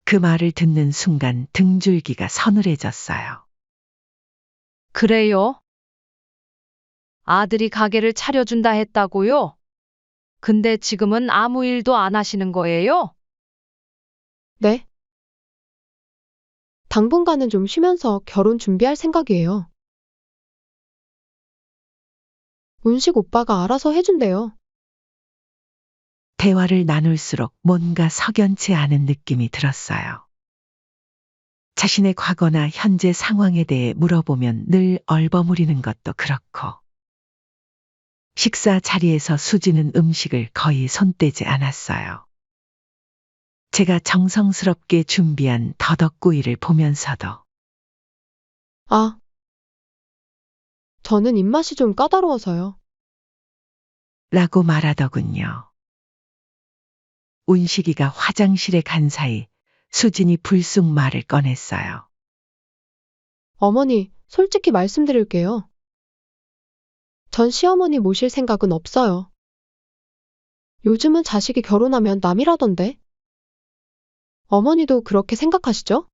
그 말을 듣는 순간 등줄기가 서늘해졌어요. 그래요? 아들이 가게를 차려준다 했다고요? 근데 지금은 아무 일도 안 하시는 거예요? 네. 당분간은 좀 쉬면서 결혼 준비할 생각이에요. 운식 오빠가 알아서 해준대요. 대화를 나눌수록 뭔가 석연치 않은 느낌이 들었어요. 자신의 과거나 현재 상황에 대해 물어보면 늘 얼버무리는 것도 그렇고 식사 자리에서 수지는 음식을 거의 손대지 않았어요. 제가 정성스럽게 준비한 더덕구이를 보면서도 아, 저는 입맛이 좀 까다로워서요. 라고 말하더군요. 운식이가 화장실에 간 사이 수진이 불쑥 말을 꺼냈어요. 어머니, 솔직히 말씀드릴게요. 전 시어머니 모실 생각은 없어요. 요즘은 자식이 결혼하면 남이라던데. 어머니도 그렇게 생각하시죠?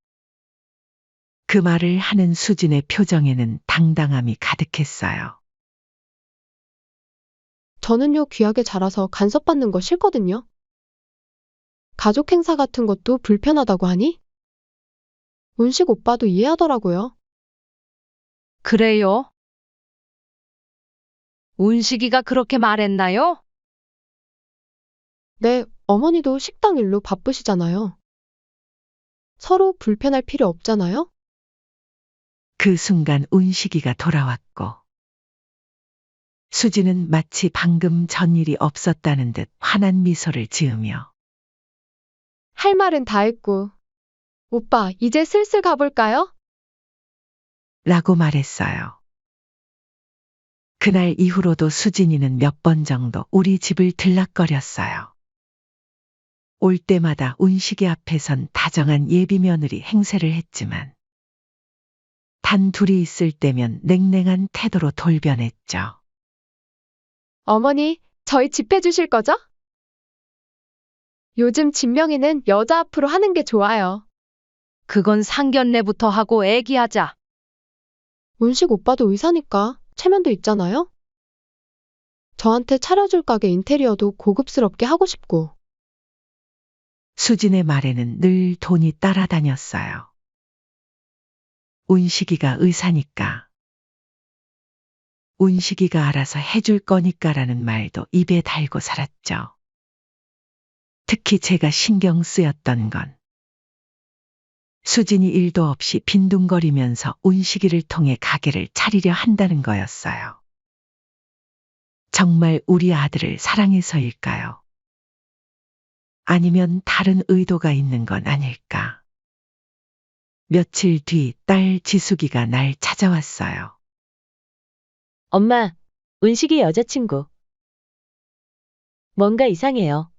그 말을 하는 수진의 표정에는 당당함이 가득했어요. 저는요, 귀하게 자라서 간섭받는 거 싫거든요. 가족 행사 같은 것도 불편하다고 하니? 운식 오빠도 이해하더라고요. 그래요? 운식이가 그렇게 말했나요? 네, 어머니도 식당 일로 바쁘시잖아요. 서로 불편할 필요 없잖아요? 그 순간 운식이가 돌아왔고 수지는 마치 방금 전 일이 없었다는 듯 환한 미소를 지으며 할 말은 다 했고. 오빠, 이제 슬슬 가볼까요? 라고 말했어요. 그날 이후로도 수진이는 몇 번 정도 우리 집을 들락거렸어요. 올 때마다 운식이 앞에선 다정한 예비 며느리 행세를 했지만 단 둘이 있을 때면 냉랭한 태도로 돌변했죠. 어머니, 저희 집해 주실 거죠? 요즘 진명이는 여자 앞으로 하는 게 좋아요. 그건 상견례부터 하고 애기하자. 운식 오빠도 의사니까 체면도 있잖아요? 저한테 차려줄 가게 인테리어도 고급스럽게 하고 싶고. 수진의 말에는 늘 돈이 따라다녔어요. 운식이가 의사니까. 운식이가 알아서 해줄 거니까라는 말도 입에 달고 살았죠. 특히 제가 신경 쓰였던 건 수진이 일도 없이 빈둥거리면서 운식이를 통해 가게를 차리려 한다는 거였어요. 정말 우리 아들을 사랑해서일까요? 아니면 다른 의도가 있는 건 아닐까? 며칠 뒤 딸 지숙이가 날 찾아왔어요. 엄마, 운식이 여자친구. 뭔가 이상해요.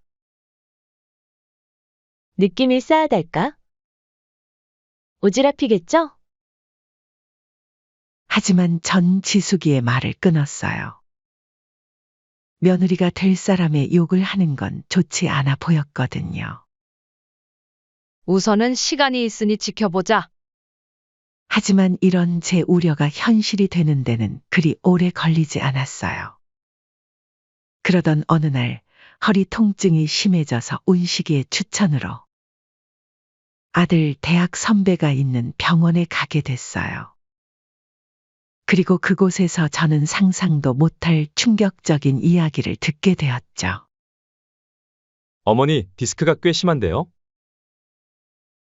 느낌이 싸하달까? 오지랖이겠죠? 하지만 전 지숙이의 말을 끊었어요. 며느리가 될 사람의 욕을 하는 건 좋지 않아 보였거든요. 우선은 시간이 있으니 지켜보자. 하지만 이런 제 우려가 현실이 되는 데는 그리 오래 걸리지 않았어요. 그러던 어느 날 허리 통증이 심해져서 운식이의 추천으로 아들 대학 선배가 있는 병원에 가게 됐어요. 그리고 그곳에서 저는 상상도 못할 충격적인 이야기를 듣게 되었죠. 어머니, 디스크가 꽤 심한데요?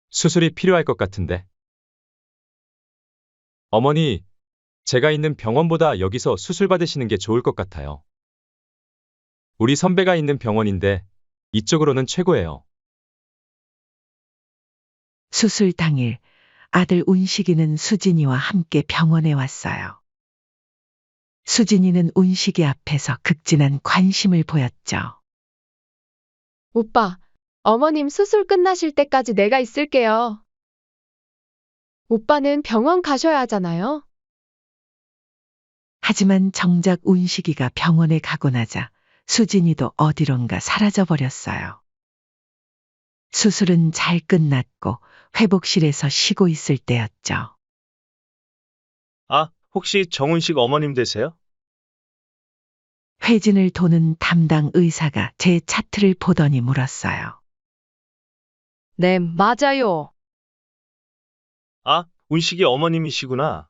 수술이 필요할 것 같은데. 어머니, 제가 있는 병원보다 여기서 수술 받으시는 게 좋을 것 같아요. 우리 선배가 있는 병원인데 이쪽으로는 최고예요. 수술 당일 아들 운식이는 수진이와 함께 병원에 왔어요. 수진이는 운식이 앞에서 극진한 관심을 보였죠. 오빠, 어머님 수술 끝나실 때까지 내가 있을게요. 오빠는 병원 가셔야 하잖아요. 하지만 정작 운식이가 병원에 가고 나자 수진이도 어디론가 사라져버렸어요. 수술은 잘 끝났고 회복실에서 쉬고 있을 때였죠. 아, 혹시 정운식 어머님 되세요? 회진을 도는 담당 의사가 제 차트를 보더니 물었어요. 네, 맞아요. 아, 운식이 어머님이시구나.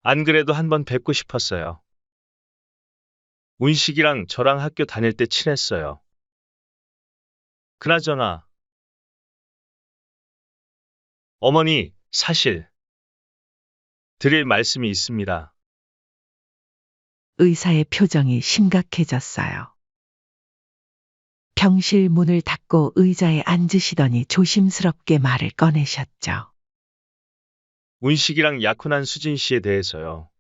안 그래도 한번 뵙고 싶었어요. 운식이랑 저랑 학교 다닐 때 친했어요. 그나저나, 어머니, 사실 드릴 말씀이 있습니다. 의사의 표정이 심각해졌어요. 병실 문을 닫고 의자에 앉으시더니 조심스럽게 말을 꺼내셨죠. 운식이랑 약혼한 수진 씨에 대해서요.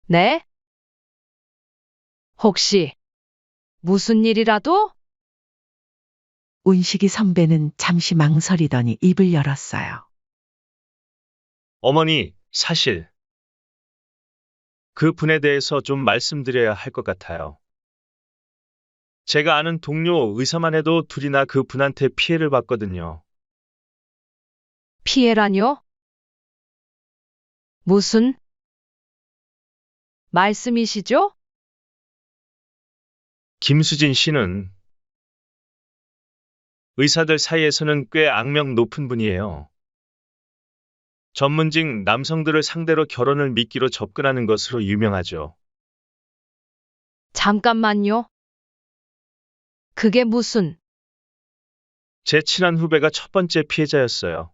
네? 혹시 무슨 일이라도? 운식이 선배는 잠시 망설이더니 입을 열었어요. 어머니, 사실 그 분에 대해서 좀 말씀드려야 할 것 같아요. 제가 아는 동료 의사만 해도 둘이나 그 분한테 피해를 봤거든요. 피해라뇨? 무슨 말씀이시죠? 김수진 씨는 의사들 사이에서는 꽤 악명 높은 분이에요. 전문직 남성들을 상대로 결혼을 미끼로 접근하는 것으로 유명하죠. 잠깐만요. 그게 무슨... 제 친한 후배가 첫 번째 피해자였어요.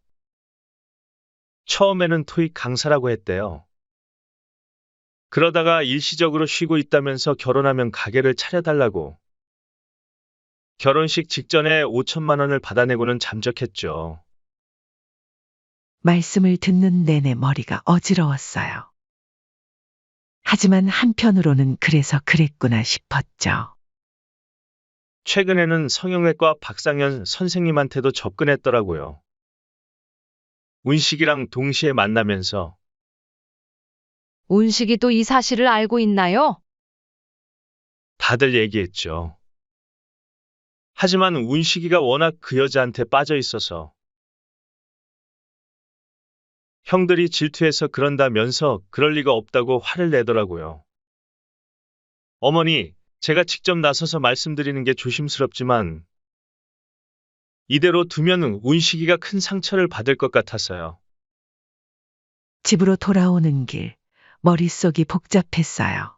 처음에는 토익 강사라고 했대요. 그러다가 일시적으로 쉬고 있다면서 결혼하면 가게를 차려달라고. 결혼식 직전에 5천만 원을 받아내고는 잠적했죠. 말씀을 듣는 내내 머리가 어지러웠어요. 하지만 한편으로는 그래서 그랬구나 싶었죠. 최근에는 성형외과 박상현 선생님한테도 접근했더라고요. 운식이랑 동시에 만나면서 운식이도 이 사실을 알고 있나요? 다들 얘기했죠. 하지만 운식이가 워낙 그 여자한테 빠져 있어서 형들이 질투해서 그런다면서 그럴 리가 없다고 화를 내더라고요. 어머니, 제가 직접 나서서 말씀드리는 게 조심스럽지만 이대로 두면 운식이가 큰 상처를 받을 것 같아서요. 집으로 돌아오는 길, 머릿속이 복잡했어요.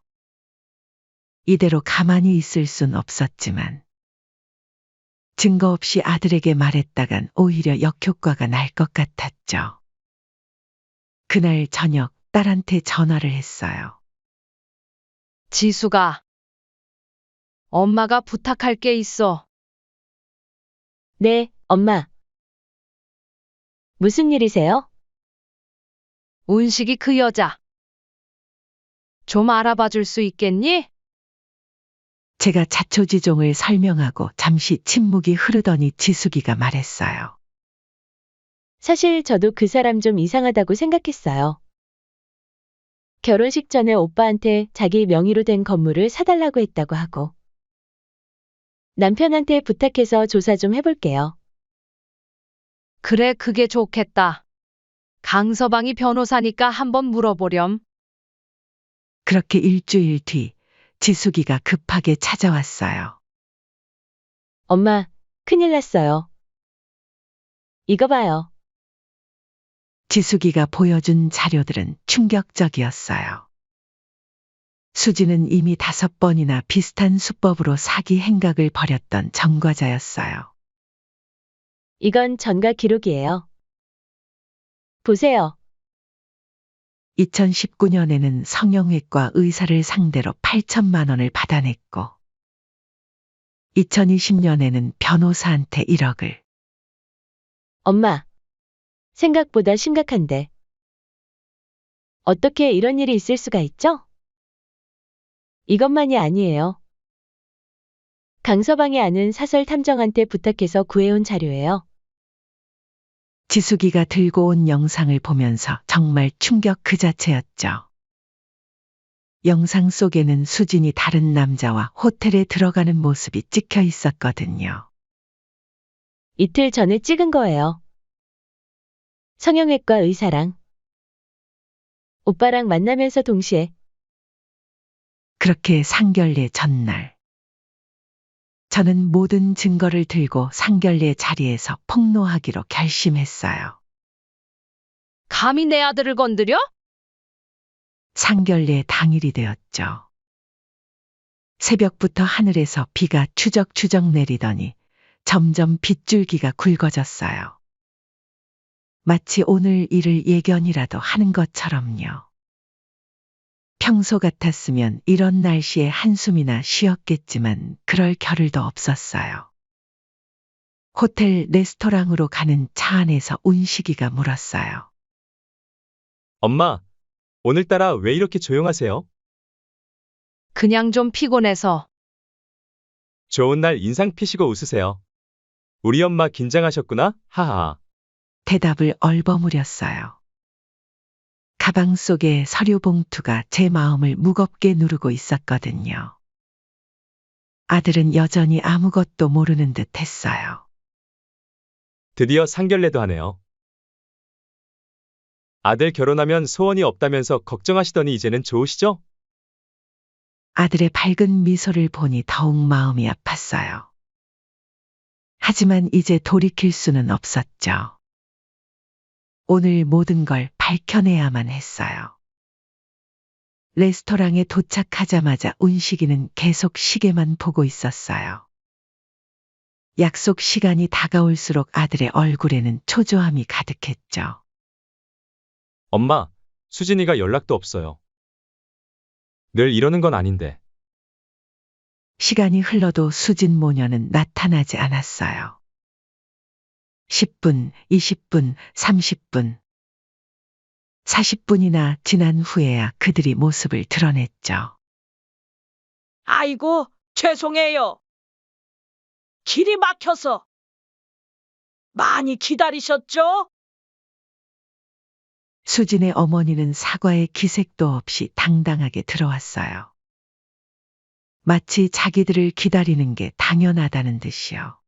이대로 가만히 있을 순 없었지만 증거 없이 아들에게 말했다간 오히려 역효과가 날 것 같았죠. 그날 저녁 딸한테 전화를 했어요. 지수가, 엄마가 부탁할 게 있어. 네, 엄마. 무슨 일이세요? 운식이 그 여자. 좀 알아봐 줄 수 있겠니? 제가 자초지종을 설명하고 잠시 침묵이 흐르더니 지숙이가 말했어요. 사실 저도 그 사람 좀 이상하다고 생각했어요. 결혼식 전에 오빠한테 자기 명의로 된 건물을 사달라고 했다고 하고. 남편한테 부탁해서 조사 좀 해볼게요. 그래, 그게 좋겠다. 강서방이 변호사니까 한번 물어보렴. 그렇게 일주일 뒤 지숙이가 급하게 찾아왔어요. 엄마, 큰일 났어요. 이거 봐요. 지숙이가 보여준 자료들은 충격적이었어요. 수지는 이미 5번이나 비슷한 수법으로 사기 행각을 벌였던 전과자였어요. 이건 전가 기록이에요. 보세요. 2019년에는 성형외과 의사를 상대로 8천만 원을 받아냈고 2020년에는 변호사한테 1억을. 엄마, 생각보다 심각한데. 어떻게 이런 일이 있을 수가 있죠? 이것만이 아니에요. 강서방이 아는 사설 탐정한테 부탁해서 구해온 자료예요. 지숙이가 들고 온 영상을 보면서 정말 충격 그 자체였죠. 영상 속에는 수진이 다른 남자와 호텔에 들어가는 모습이 찍혀 있었거든요. 이틀 전에 찍은 거예요. 성형외과 의사랑 오빠랑 만나면서 동시에. 그렇게 상견례 전날. 저는 모든 증거를 들고 상견례 자리에서 폭로하기로 결심했어요. 감히 내 아들을 건드려? 상견례 당일이 되었죠. 새벽부터 하늘에서 비가 추적추적 내리더니 점점 빗줄기가 굵어졌어요. 마치 오늘 일을 예견이라도 하는 것처럼요. 평소 같았으면 이런 날씨에 한숨이나 쉬었겠지만 그럴 겨를도 없었어요. 호텔 레스토랑으로 가는 차 안에서 운식이가 물었어요. 엄마, 오늘따라 왜 이렇게 조용하세요? 그냥 좀 피곤해서. 좋은 날 인상 피시고 웃으세요. 우리 엄마 긴장하셨구나? 하하. 대답을 얼버무렸어요. 가방 속에 서류 봉투가 제 마음을 무겁게 누르고 있었거든요. 아들은 여전히 아무것도 모르는 듯 했어요. 드디어 상견례도 하네요. 아들 결혼하면 소원이 없다면서 걱정하시더니 이제는 좋으시죠? 아들의 밝은 미소를 보니 더욱 마음이 아팠어요. 하지만 이제 돌이킬 수는 없었죠. 오늘 모든 걸 밝혀내야만 했어요. 레스토랑에 도착하자마자 운식이는 계속 시계만 보고 있었어요. 약속 시간이 다가올수록 아들의 얼굴에는 초조함이 가득했죠. 엄마, 수진이가 연락도 없어요. 늘 이러는 건 아닌데. 시간이 흘러도 수진 모녀는 나타나지 않았어요. 10분, 20분, 30분. 40분이나 지난 후에야 그들이 모습을 드러냈죠. 아이고, 죄송해요. 길이 막혀서. 많이 기다리셨죠? 수진의 어머니는 사과의 기색도 없이 당당하게 들어왔어요. 마치 자기들을 기다리는 게 당연하다는 듯이요.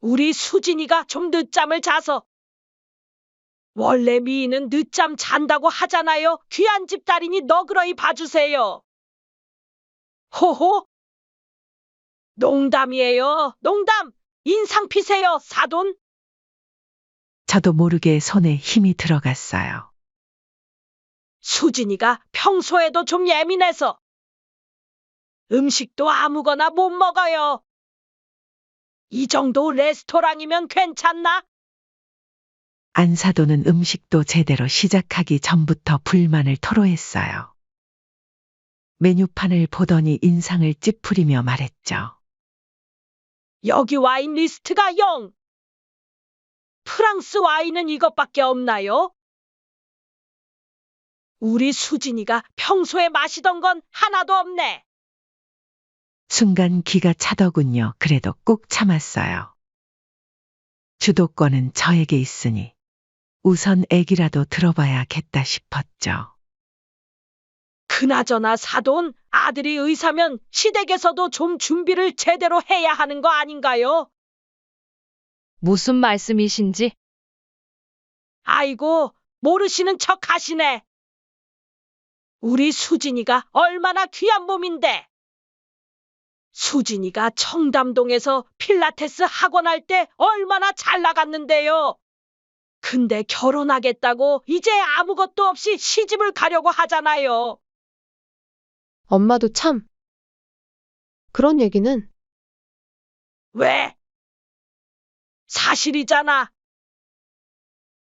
우리 수진이가 좀 늦잠을 자서. 원래 미인은 늦잠 잔다고 하잖아요. 귀한 집딸이니 너그러이 봐주세요. 호호. 농담이에요. 농담. 인상 피세요, 사돈. 저도 모르게 손에 힘이 들어갔어요. 수진이가 평소에도 좀 예민해서 음식도 아무거나 못 먹어요. 이 정도 레스토랑이면 괜찮나? 안사도는 음식도 제대로 시작하기 전부터 불만을 토로했어요. 메뉴판을 보더니 인상을 찌푸리며 말했죠. 여기 와인 리스트가 0. 프랑스 와인은 이것밖에 없나요? 우리 수진이가 평소에 마시던 건 하나도 없네. 순간 기가 차더군요. 그래도 꾹 참았어요. 주도권은 저에게 있으니 우선 애기라도 들어봐야겠다 싶었죠. 그나저나 사돈, 아들이 의사면 시댁에서도 좀 준비를 제대로 해야 하는 거 아닌가요? 무슨 말씀이신지? 아이고, 모르시는 척 하시네. 우리 수진이가 얼마나 귀한 몸인데. 수진이가 청담동에서 필라테스 학원 할 때 얼마나 잘 나갔는데요. 근데 결혼하겠다고 이제 아무것도 없이 시집을 가려고 하잖아요. 엄마도 참. 그런 얘기는 왜? 사실이잖아.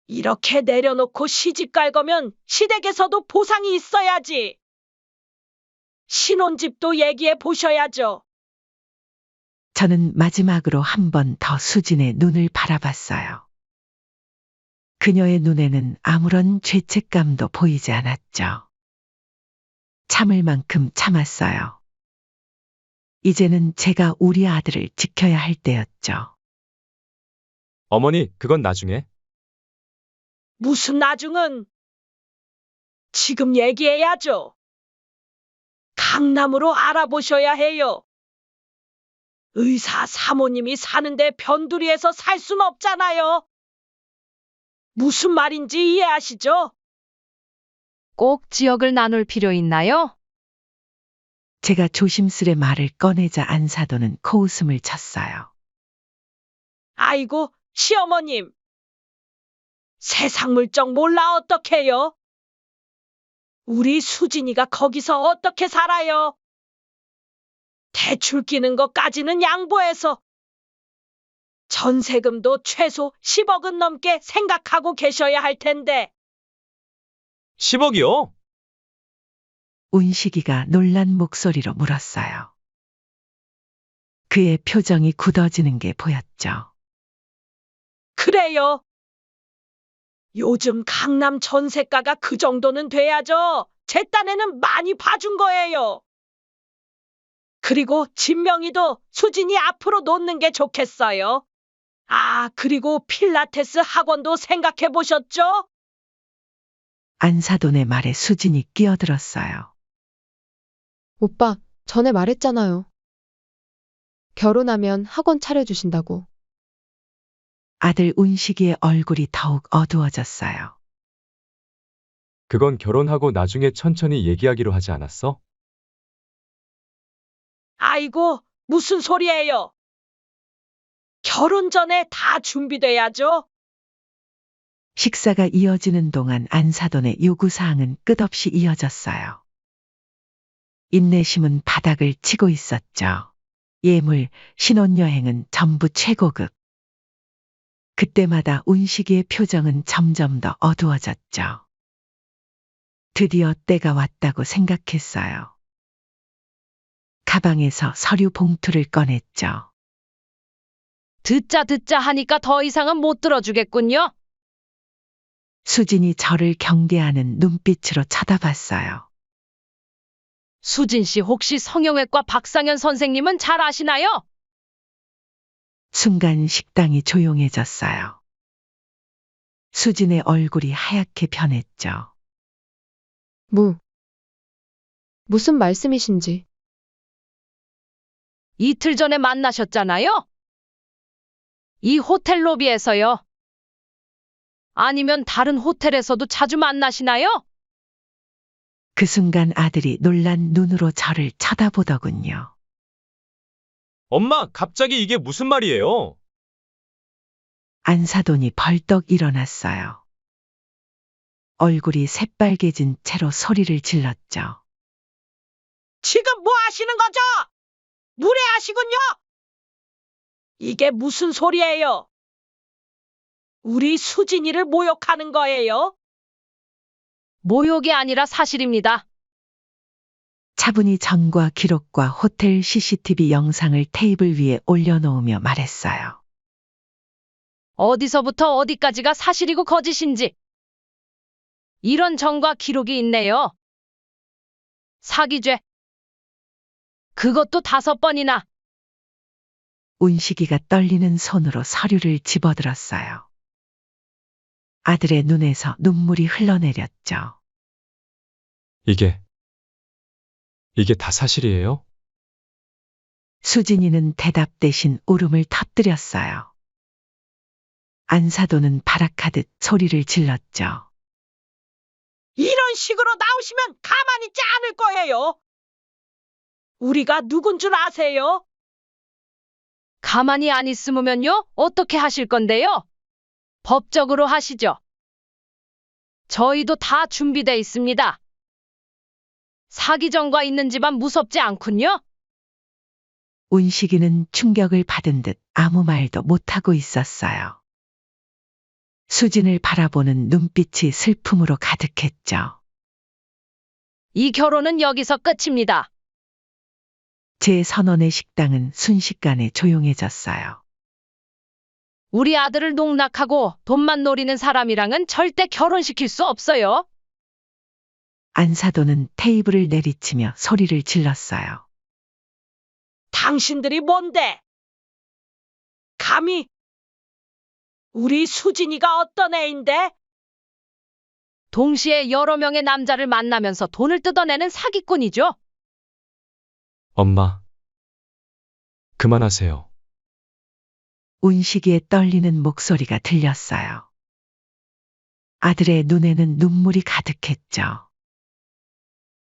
이렇게 내려놓고 시집 갈 거면 시댁에서도 보상이 있어야지. 신혼집도 얘기해 보셔야죠. 저는 마지막으로 한 번 더 수진의 눈을 바라봤어요. 그녀의 눈에는 아무런 죄책감도 보이지 않았죠. 참을 만큼 참았어요. 이제는 제가 우리 아들을 지켜야 할 때였죠. 어머니, 그건 나중에. 무슨 나중은? 지금 얘기해야죠. 강남으로 알아보셔야 해요. 의사 사모님이 사는데 변두리에서 살 순 없잖아요. 무슨 말인지 이해하시죠? 꼭 지역을 나눌 필요 있나요? 제가 조심스레 말을 꺼내자 안사도는 코웃음을 쳤어요. 아이고, 시어머님. 세상 물정 몰라 어떡해요? 우리 수진이가 거기서 어떻게 살아요? 대출 끼는 것까지는 양보해서 전세금도 최소 10억은 넘게 생각하고 계셔야 할 텐데. 10억이요? 운식이가 놀란 목소리로 물었어요. 그의 표정이 굳어지는 게 보였죠. 그래요. 요즘 강남 전세가가 그 정도는 돼야죠. 제 딴에는 많이 봐준 거예요. 그리고 진명이도 수진이 앞으로 놓는 게 좋겠어요. 아, 그리고 필라테스 학원도 생각해 보셨죠? 안사돈의 말에 수진이 끼어들었어요. 오빠, 전에 말했잖아요. 결혼하면 학원 차려주신다고. 아들 운식이의 얼굴이 더욱 어두워졌어요. 그건 결혼하고 나중에 천천히 얘기하기로 하지 않았어? 아이고, 무슨 소리예요? 결혼 전에 다 준비돼야죠. 식사가 이어지는 동안 안사돈의 요구사항은 끝없이 이어졌어요. 인내심은 바닥을 치고 있었죠. 예물, 신혼여행은 전부 최고급. 그때마다 운식이의 표정은 점점 더 어두워졌죠. 드디어 때가 왔다고 생각했어요. 가방에서 서류 봉투를 꺼냈죠. 듣자 하니까 더 이상은 못 들어주겠군요. 수진이 저를 경계하는 눈빛으로 쳐다봤어요. 수진 씨 혹시 성형외과 박상현 선생님은 잘 아시나요? 순간 식당이 조용해졌어요. 수진의 얼굴이 하얗게 변했죠. 무슨 말씀이신지. 이틀 전에 만나셨잖아요? 이 호텔 로비에서요. 아니면 다른 호텔에서도 자주 만나시나요? 그 순간 아들이 놀란 눈으로 저를 쳐다보더군요. 엄마, 갑자기 이게 무슨 말이에요? 안사돈이 벌떡 일어났어요. 얼굴이 새빨개진 채로 소리를 질렀죠. 지금 뭐 하시는 거죠? 무례하시군요. 이게 무슨 소리예요? 우리 수진이를 모욕하는 거예요? 모욕이 아니라 사실입니다. 차분히 전과 기록과 호텔 CCTV 영상을 테이블 위에 올려놓으며 말했어요. 어디서부터 어디까지가 사실이고 거짓인지. 이런 전과 기록이 있네요. 사기죄. 그것도 5번이나. 운식이가 떨리는 손으로 서류를 집어들었어요. 아들의 눈에서 눈물이 흘러내렸죠. 이게 다 사실이에요? 수진이는 대답 대신 울음을 터뜨렸어요. 안사돈은 발악하듯 소리를 질렀죠. 이런 식으로 나오시면 가만히 있지 않을 거예요. 우리가 누군 줄 아세요? 가만히 안 있으면요? 어떻게 하실 건데요? 법적으로 하시죠. 저희도 다 준비돼 있습니다. 사기 전과 있는 집안 무섭지 않군요. 운식이는 충격을 받은 듯 아무 말도 못하고 있었어요. 수진을 바라보는 눈빛이 슬픔으로 가득했죠. 이 결혼은 여기서 끝입니다. 제 선원의 식당은 순식간에 조용해졌어요. 우리 아들을 농락하고 돈만 노리는 사람이랑은 절대 결혼시킬 수 없어요. 안사돈은 테이블을 내리치며 소리를 질렀어요. 당신들이 뭔데? 감히 우리 수진이가 어떤 애인데? 동시에 여러 명의 남자를 만나면서 돈을 뜯어내는 사기꾼이죠. 엄마, 그만하세요. 운식이의 떨리는 목소리가 들렸어요. 아들의 눈에는 눈물이 가득했죠.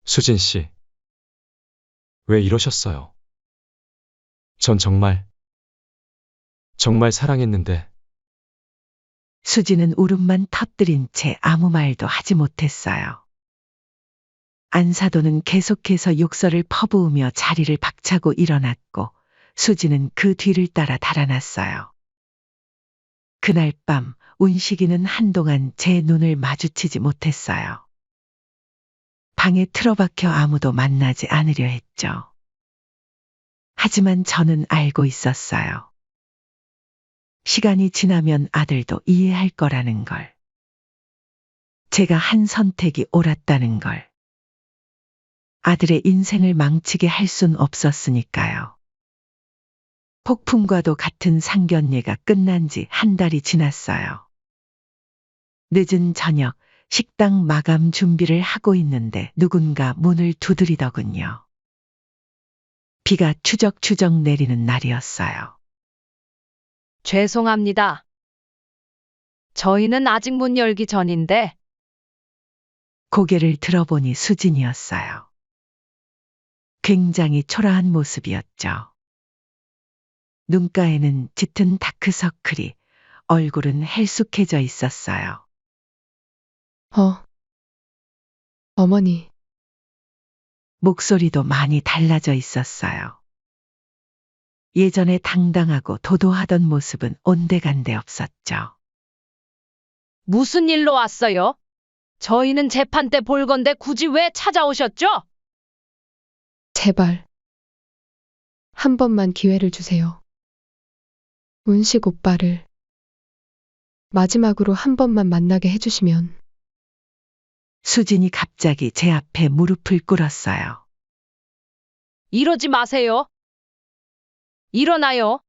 수진 씨, 왜 이러셨어요? 전 정말 사랑했는데. 수지는 울음만 터뜨린 채 아무 말도 하지 못했어요. 안사돈은 계속해서 욕설을 퍼부으며 자리를 박차고 일어났고 수지는 그 뒤를 따라 달아났어요. 그날 밤 운식이는 한동안 제 눈을 마주치지 못했어요. 방에 틀어박혀 아무도 만나지 않으려 했죠. 하지만 저는 알고 있었어요. 시간이 지나면 아들도 이해할 거라는 걸. 제가 한 선택이 옳았다는 걸. 아들의 인생을 망치게 할 순 없었으니까요. 폭풍과도 같은 상견례가 끝난 지 한 달이 지났어요. 늦은 저녁 식당 마감 준비를 하고 있는데 누군가 문을 두드리더군요. 비가 추적추적 내리는 날이었어요. 죄송합니다. 저희는 아직 문 열기 전인데. 고개를 들어보니 수진이었어요. 굉장히 초라한 모습이었죠. 눈가에는 짙은 다크서클이, 얼굴은 헬쑥해져 있었어요. 어머니. 목소리도 많이 달라져 있었어요. 예전에 당당하고 도도하던 모습은 온데간데 없었죠. 무슨 일로 왔어요? 저희는 재판 때 볼 건데 굳이 왜 찾아오셨죠? 제발. 한 번만 기회를 주세요. 운식 오빠를 마지막으로 한 번만 만나게 해주시면. 수진이 갑자기 제 앞에 무릎을 꿇었어요. 이러지 마세요. 일어나요.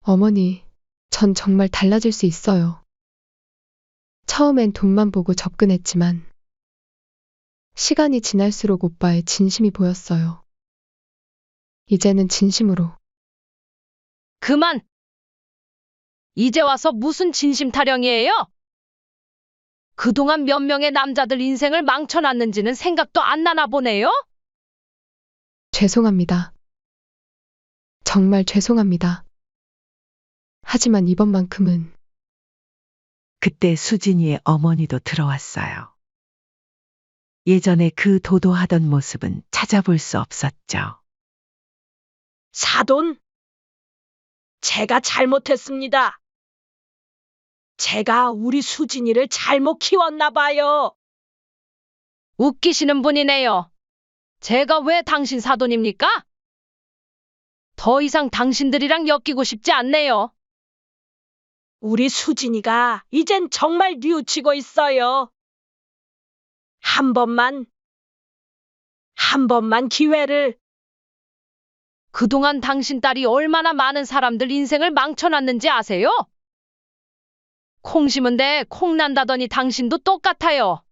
어머니, 전 정말 달라질 수 있어요. 처음엔 돈만 보고 접근했지만, 시간이 지날수록 오빠의 진심이 보였어요. 이제는 진심으로. 그만. 이제 와서 무슨 진심 타령이에요? 그동안 몇 명의 남자들 인생을 망쳐놨는지는 생각도 안 나나 보네요? 죄송합니다. 정말 죄송합니다. 하지만 이번만큼은. 그때 수진이의 어머니도 들어왔어요. 예전에 그 도도하던 모습은 찾아볼 수 없었죠. 사돈, 제가 잘못했습니다. 제가 우리 수진이를 잘못 키웠나 봐요. 웃기시는 분이네요. 제가 왜 당신 사돈입니까? 더 이상 당신들이랑 엮이고 싶지 않네요. 우리 수진이가 이젠 정말 뉘우치고 있어요. 한 번만 기회를. 그동안 당신 딸이 얼마나 많은 사람들 인생을 망쳐놨는지 아세요? 콩 심은데 콩 난다더니 당신도 똑같아요.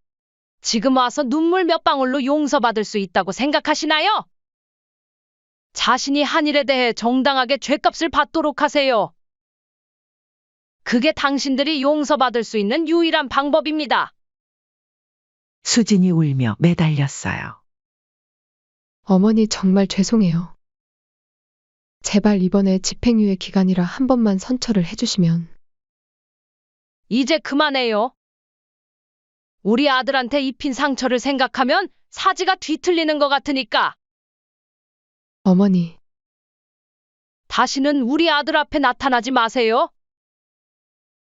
지금 와서 눈물 몇 방울로 용서받을 수 있다고 생각하시나요? 자신이 한 일에 대해 정당하게 죗값을 받도록 하세요. 그게 당신들이 용서받을 수 있는 유일한 방법입니다. 수진이 울며 매달렸어요. 어머니 정말 죄송해요. 제발 이번에 집행유예 기간이라 한 번만 선처를 해주시면. 이제 그만해요. 우리 아들한테 입힌 상처를 생각하면 사지가 뒤틀리는 것 같으니까. 어머니, 다시는 우리 아들 앞에 나타나지 마세요.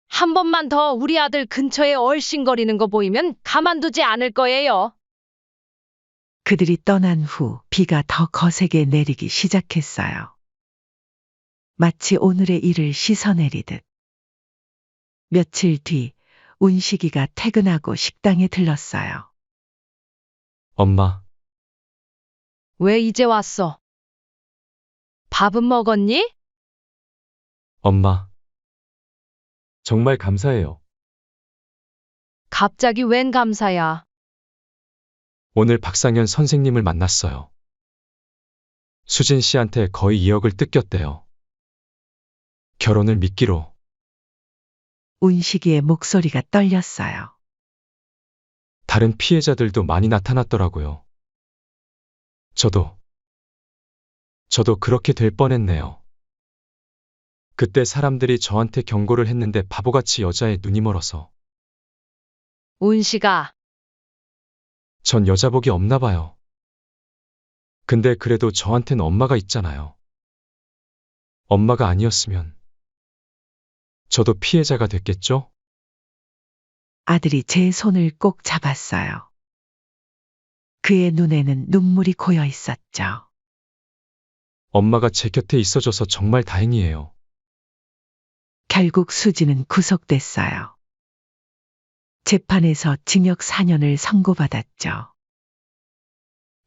한 번만 더 우리 아들 근처에 얼씬거리는 거 보이면 가만두지 않을 거예요. 그들이 떠난 후 비가 더 거세게 내리기 시작했어요. 마치 오늘의 일을 씻어내리듯. 며칠 뒤 운식이가 퇴근하고 식당에 들렀어요. 엄마, 왜 이제 왔어? 밥은 먹었니? 엄마. 정말 감사해요. 갑자기 웬 감사야. 오늘 박상현 선생님을 만났어요. 수진 씨한테 거의 2억을 뜯겼대요. 결혼을 미끼로. 운식이의 목소리가 떨렸어요. 다른 피해자들도 많이 나타났더라고요. 저도 그렇게 될 뻔했네요. 그때 사람들이 저한테 경고를 했는데 바보같이 여자에 눈이 멀어서. 운식아, 전 여자복이 없나 봐요. 근데 그래도 저한텐 엄마가 있잖아요. 엄마가 아니었으면 저도 피해자가 됐겠죠? 아들이 제 손을 꼭 잡았어요. 그의 눈에는 눈물이 고여 있었죠. 엄마가 제 곁에 있어줘서 정말 다행이에요. 결국 수지는 구속됐어요. 재판에서 징역 4년을 선고받았죠.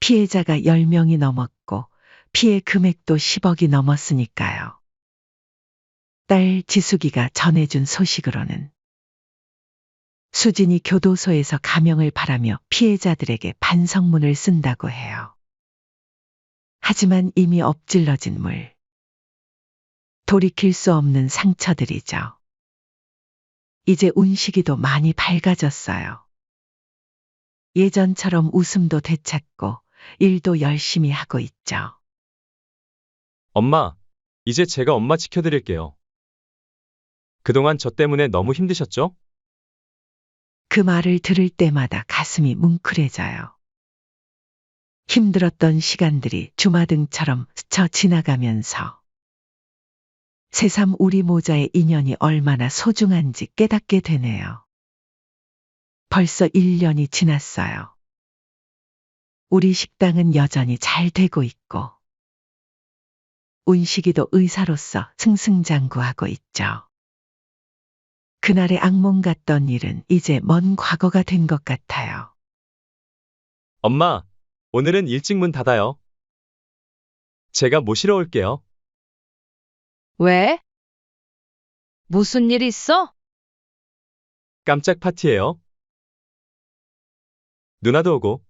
피해자가 10명이 넘었고 피해 금액도 10억이 넘었으니까요. 딸 지숙이가 전해준 소식으로는 수진이 교도소에서 감형을 바라며 피해자들에게 반성문을 쓴다고 해요. 하지만 이미 엎질러진 물. 돌이킬 수 없는 상처들이죠. 이제 운식이도 많이 밝아졌어요. 예전처럼 웃음도 되찾고 일도 열심히 하고 있죠. 엄마, 이제 제가 엄마 지켜드릴게요. 그동안 저 때문에 너무 힘드셨죠? 그 말을 들을 때마다 가슴이 뭉클해져요. 힘들었던 시간들이 주마등처럼 스쳐 지나가면서 새삼 우리 모자의 인연이 얼마나 소중한지 깨닫게 되네요. 벌써 1년이 지났어요. 우리 식당은 여전히 잘 되고 있고 운식이도 의사로서 승승장구하고 있죠. 그날의 악몽 같던 일은 이제 먼 과거가 된 것 같아요. 엄마, 오늘은 일찍 문 닫아요. 제가 모시러 올게요. 왜? 무슨 일 있어? 깜짝 파티예요. 누나도 오고.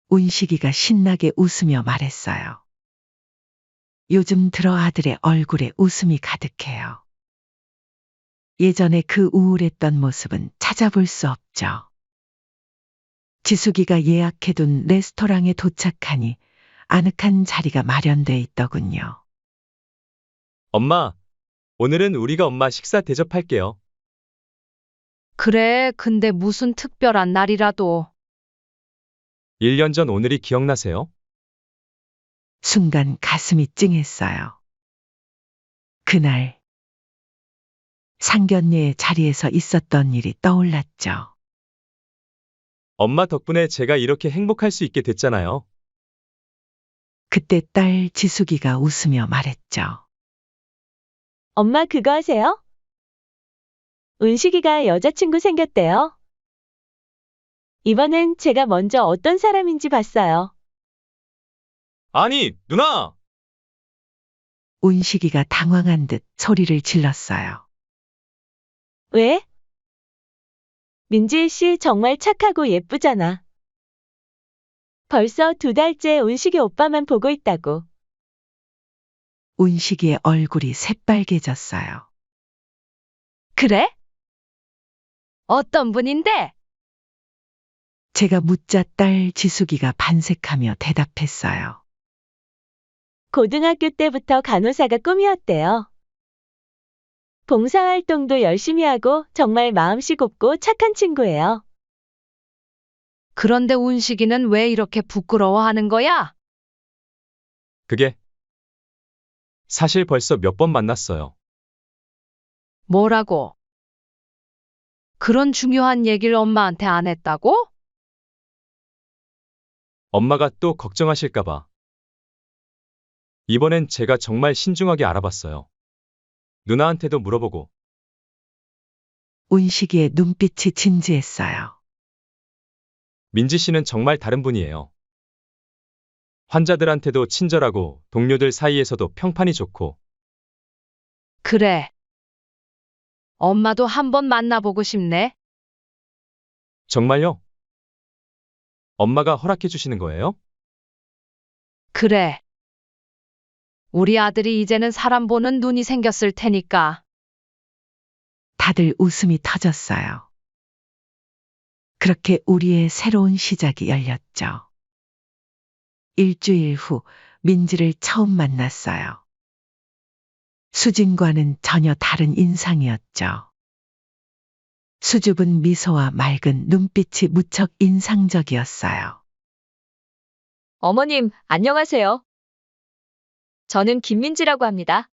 운식이가 신나게 웃으며 말했어요. 요즘 들어 아들의 얼굴에 웃음이 가득해요. 예전에 그 우울했던 모습은 찾아볼 수 없죠. 지숙이가 예약해둔 레스토랑에 도착하니 아늑한 자리가 마련돼 있더군요. 엄마, 오늘은 우리가 엄마 식사 대접할게요. 그래, 근데 무슨 특별한 날이라도. 1년 전 오늘이 기억나세요? 순간 가슴이 찡했어요. 그날 상견례의 자리에서 있었던 일이 떠올랐죠. 엄마 덕분에 제가 이렇게 행복할 수 있게 됐잖아요. 그때 딸 지숙이가 웃으며 말했죠. 엄마 그거 아세요? 은식이가 여자친구 생겼대요. 이번엔 제가 먼저 어떤 사람인지 봤어요. 아니, 누나! 운식이가 당황한 듯 소리를 질렀어요. 왜? 민지 씨 정말 착하고 예쁘잖아. 벌써 2달째 은식이 오빠만 보고 있다고. 운식이의 얼굴이 새빨개졌어요. 그래? 어떤 분인데? 제가 묻자 딸 지숙이가 반색하며 대답했어요. 고등학교 때부터 간호사가 꿈이었대요. 봉사활동도 열심히 하고 정말 마음씨 곱고 착한 친구예요. 그런데 운식이는 왜 이렇게 부끄러워하는 거야? 그게 사실 벌써 몇 번 만났어요. 뭐라고? 그런 중요한 얘기를 엄마한테 안 했다고? 엄마가 또 걱정하실까봐. 이번엔 제가 정말 신중하게 알아봤어요. 누나한테도 물어보고. 운식이의 눈빛이 진지했어요. 민지 씨는 정말 다른 분이에요. 환자들한테도 친절하고 동료들 사이에서도 평판이 좋고. 그래. 엄마도 한번 만나보고 싶네. 정말요? 엄마가 허락해 주시는 거예요? 그래. 우리 아들이 이제는 사람 보는 눈이 생겼을 테니까. 다들 웃음이 터졌어요. 그렇게 우리의 새로운 시작이 열렸죠. 일주일 후 민지를 처음 만났어요. 수진과는 전혀 다른 인상이었죠. 수줍은 미소와 맑은 눈빛이 무척 인상적이었어요. 어머님, 안녕하세요. 저는 김민지라고 합니다.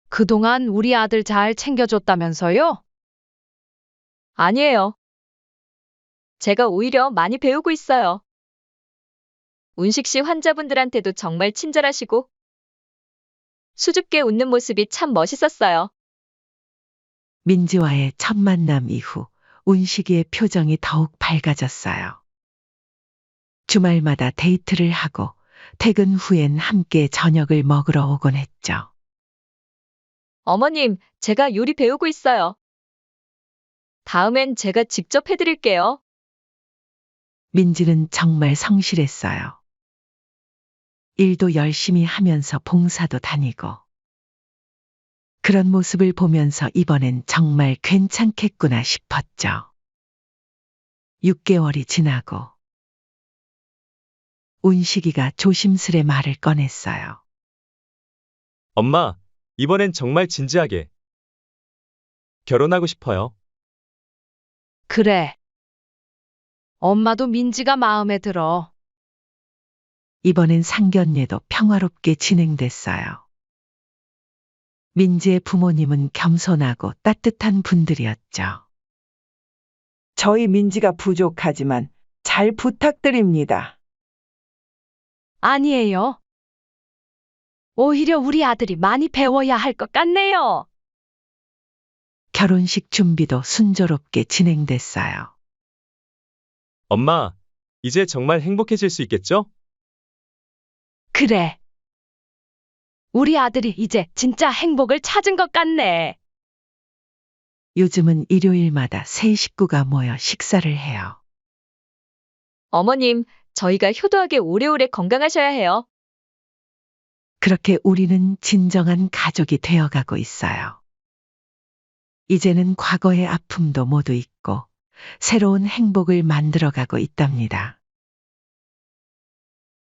그동안 우리 아들 잘 챙겨줬다면서요? 아니에요. 제가 오히려 많이 배우고 있어요. 운식 씨 환자분들한테도 정말 친절하시고 수줍게 웃는 모습이 참 멋있었어요. 민지와의 첫 만남 이후 운식이의 표정이 더욱 밝아졌어요. 주말마다 데이트를 하고 퇴근 후엔 함께 저녁을 먹으러 오곤 했죠. 어머님, 제가 요리 배우고 있어요. 다음엔 제가 직접 해드릴게요. 민지는 정말 성실했어요. 일도 열심히 하면서 봉사도 다니고. 그런 모습을 보면서 이번엔 정말 괜찮겠구나 싶었죠. 6개월이 지나고 운식이가 조심스레 말을 꺼냈어요. 엄마, 이번엔 정말 진지하게. 결혼하고 싶어요. 그래. 엄마도 민지가 마음에 들어. 이번엔 상견례도 평화롭게 진행됐어요. 민지의 부모님은 겸손하고 따뜻한 분들이었죠. 저희 민지가 부족하지만 잘 부탁드립니다. 아니에요. 오히려 우리 아들이 많이 배워야 할 것 같네요. 결혼식 준비도 순조롭게 진행됐어요. 엄마, 이제 정말 행복해질 수 있겠죠? 그래. 우리 아들이 이제 진짜 행복을 찾은 것 같네. 요즘은 일요일마다 세 식구가 모여 식사를 해요. 어머님, 저희가 효도하게 오래오래 건강하셔야 해요. 그렇게 우리는 진정한 가족이 되어가고 있어요. 이제는 과거의 아픔도 모두 잊고 새로운 행복을 만들어가고 있답니다.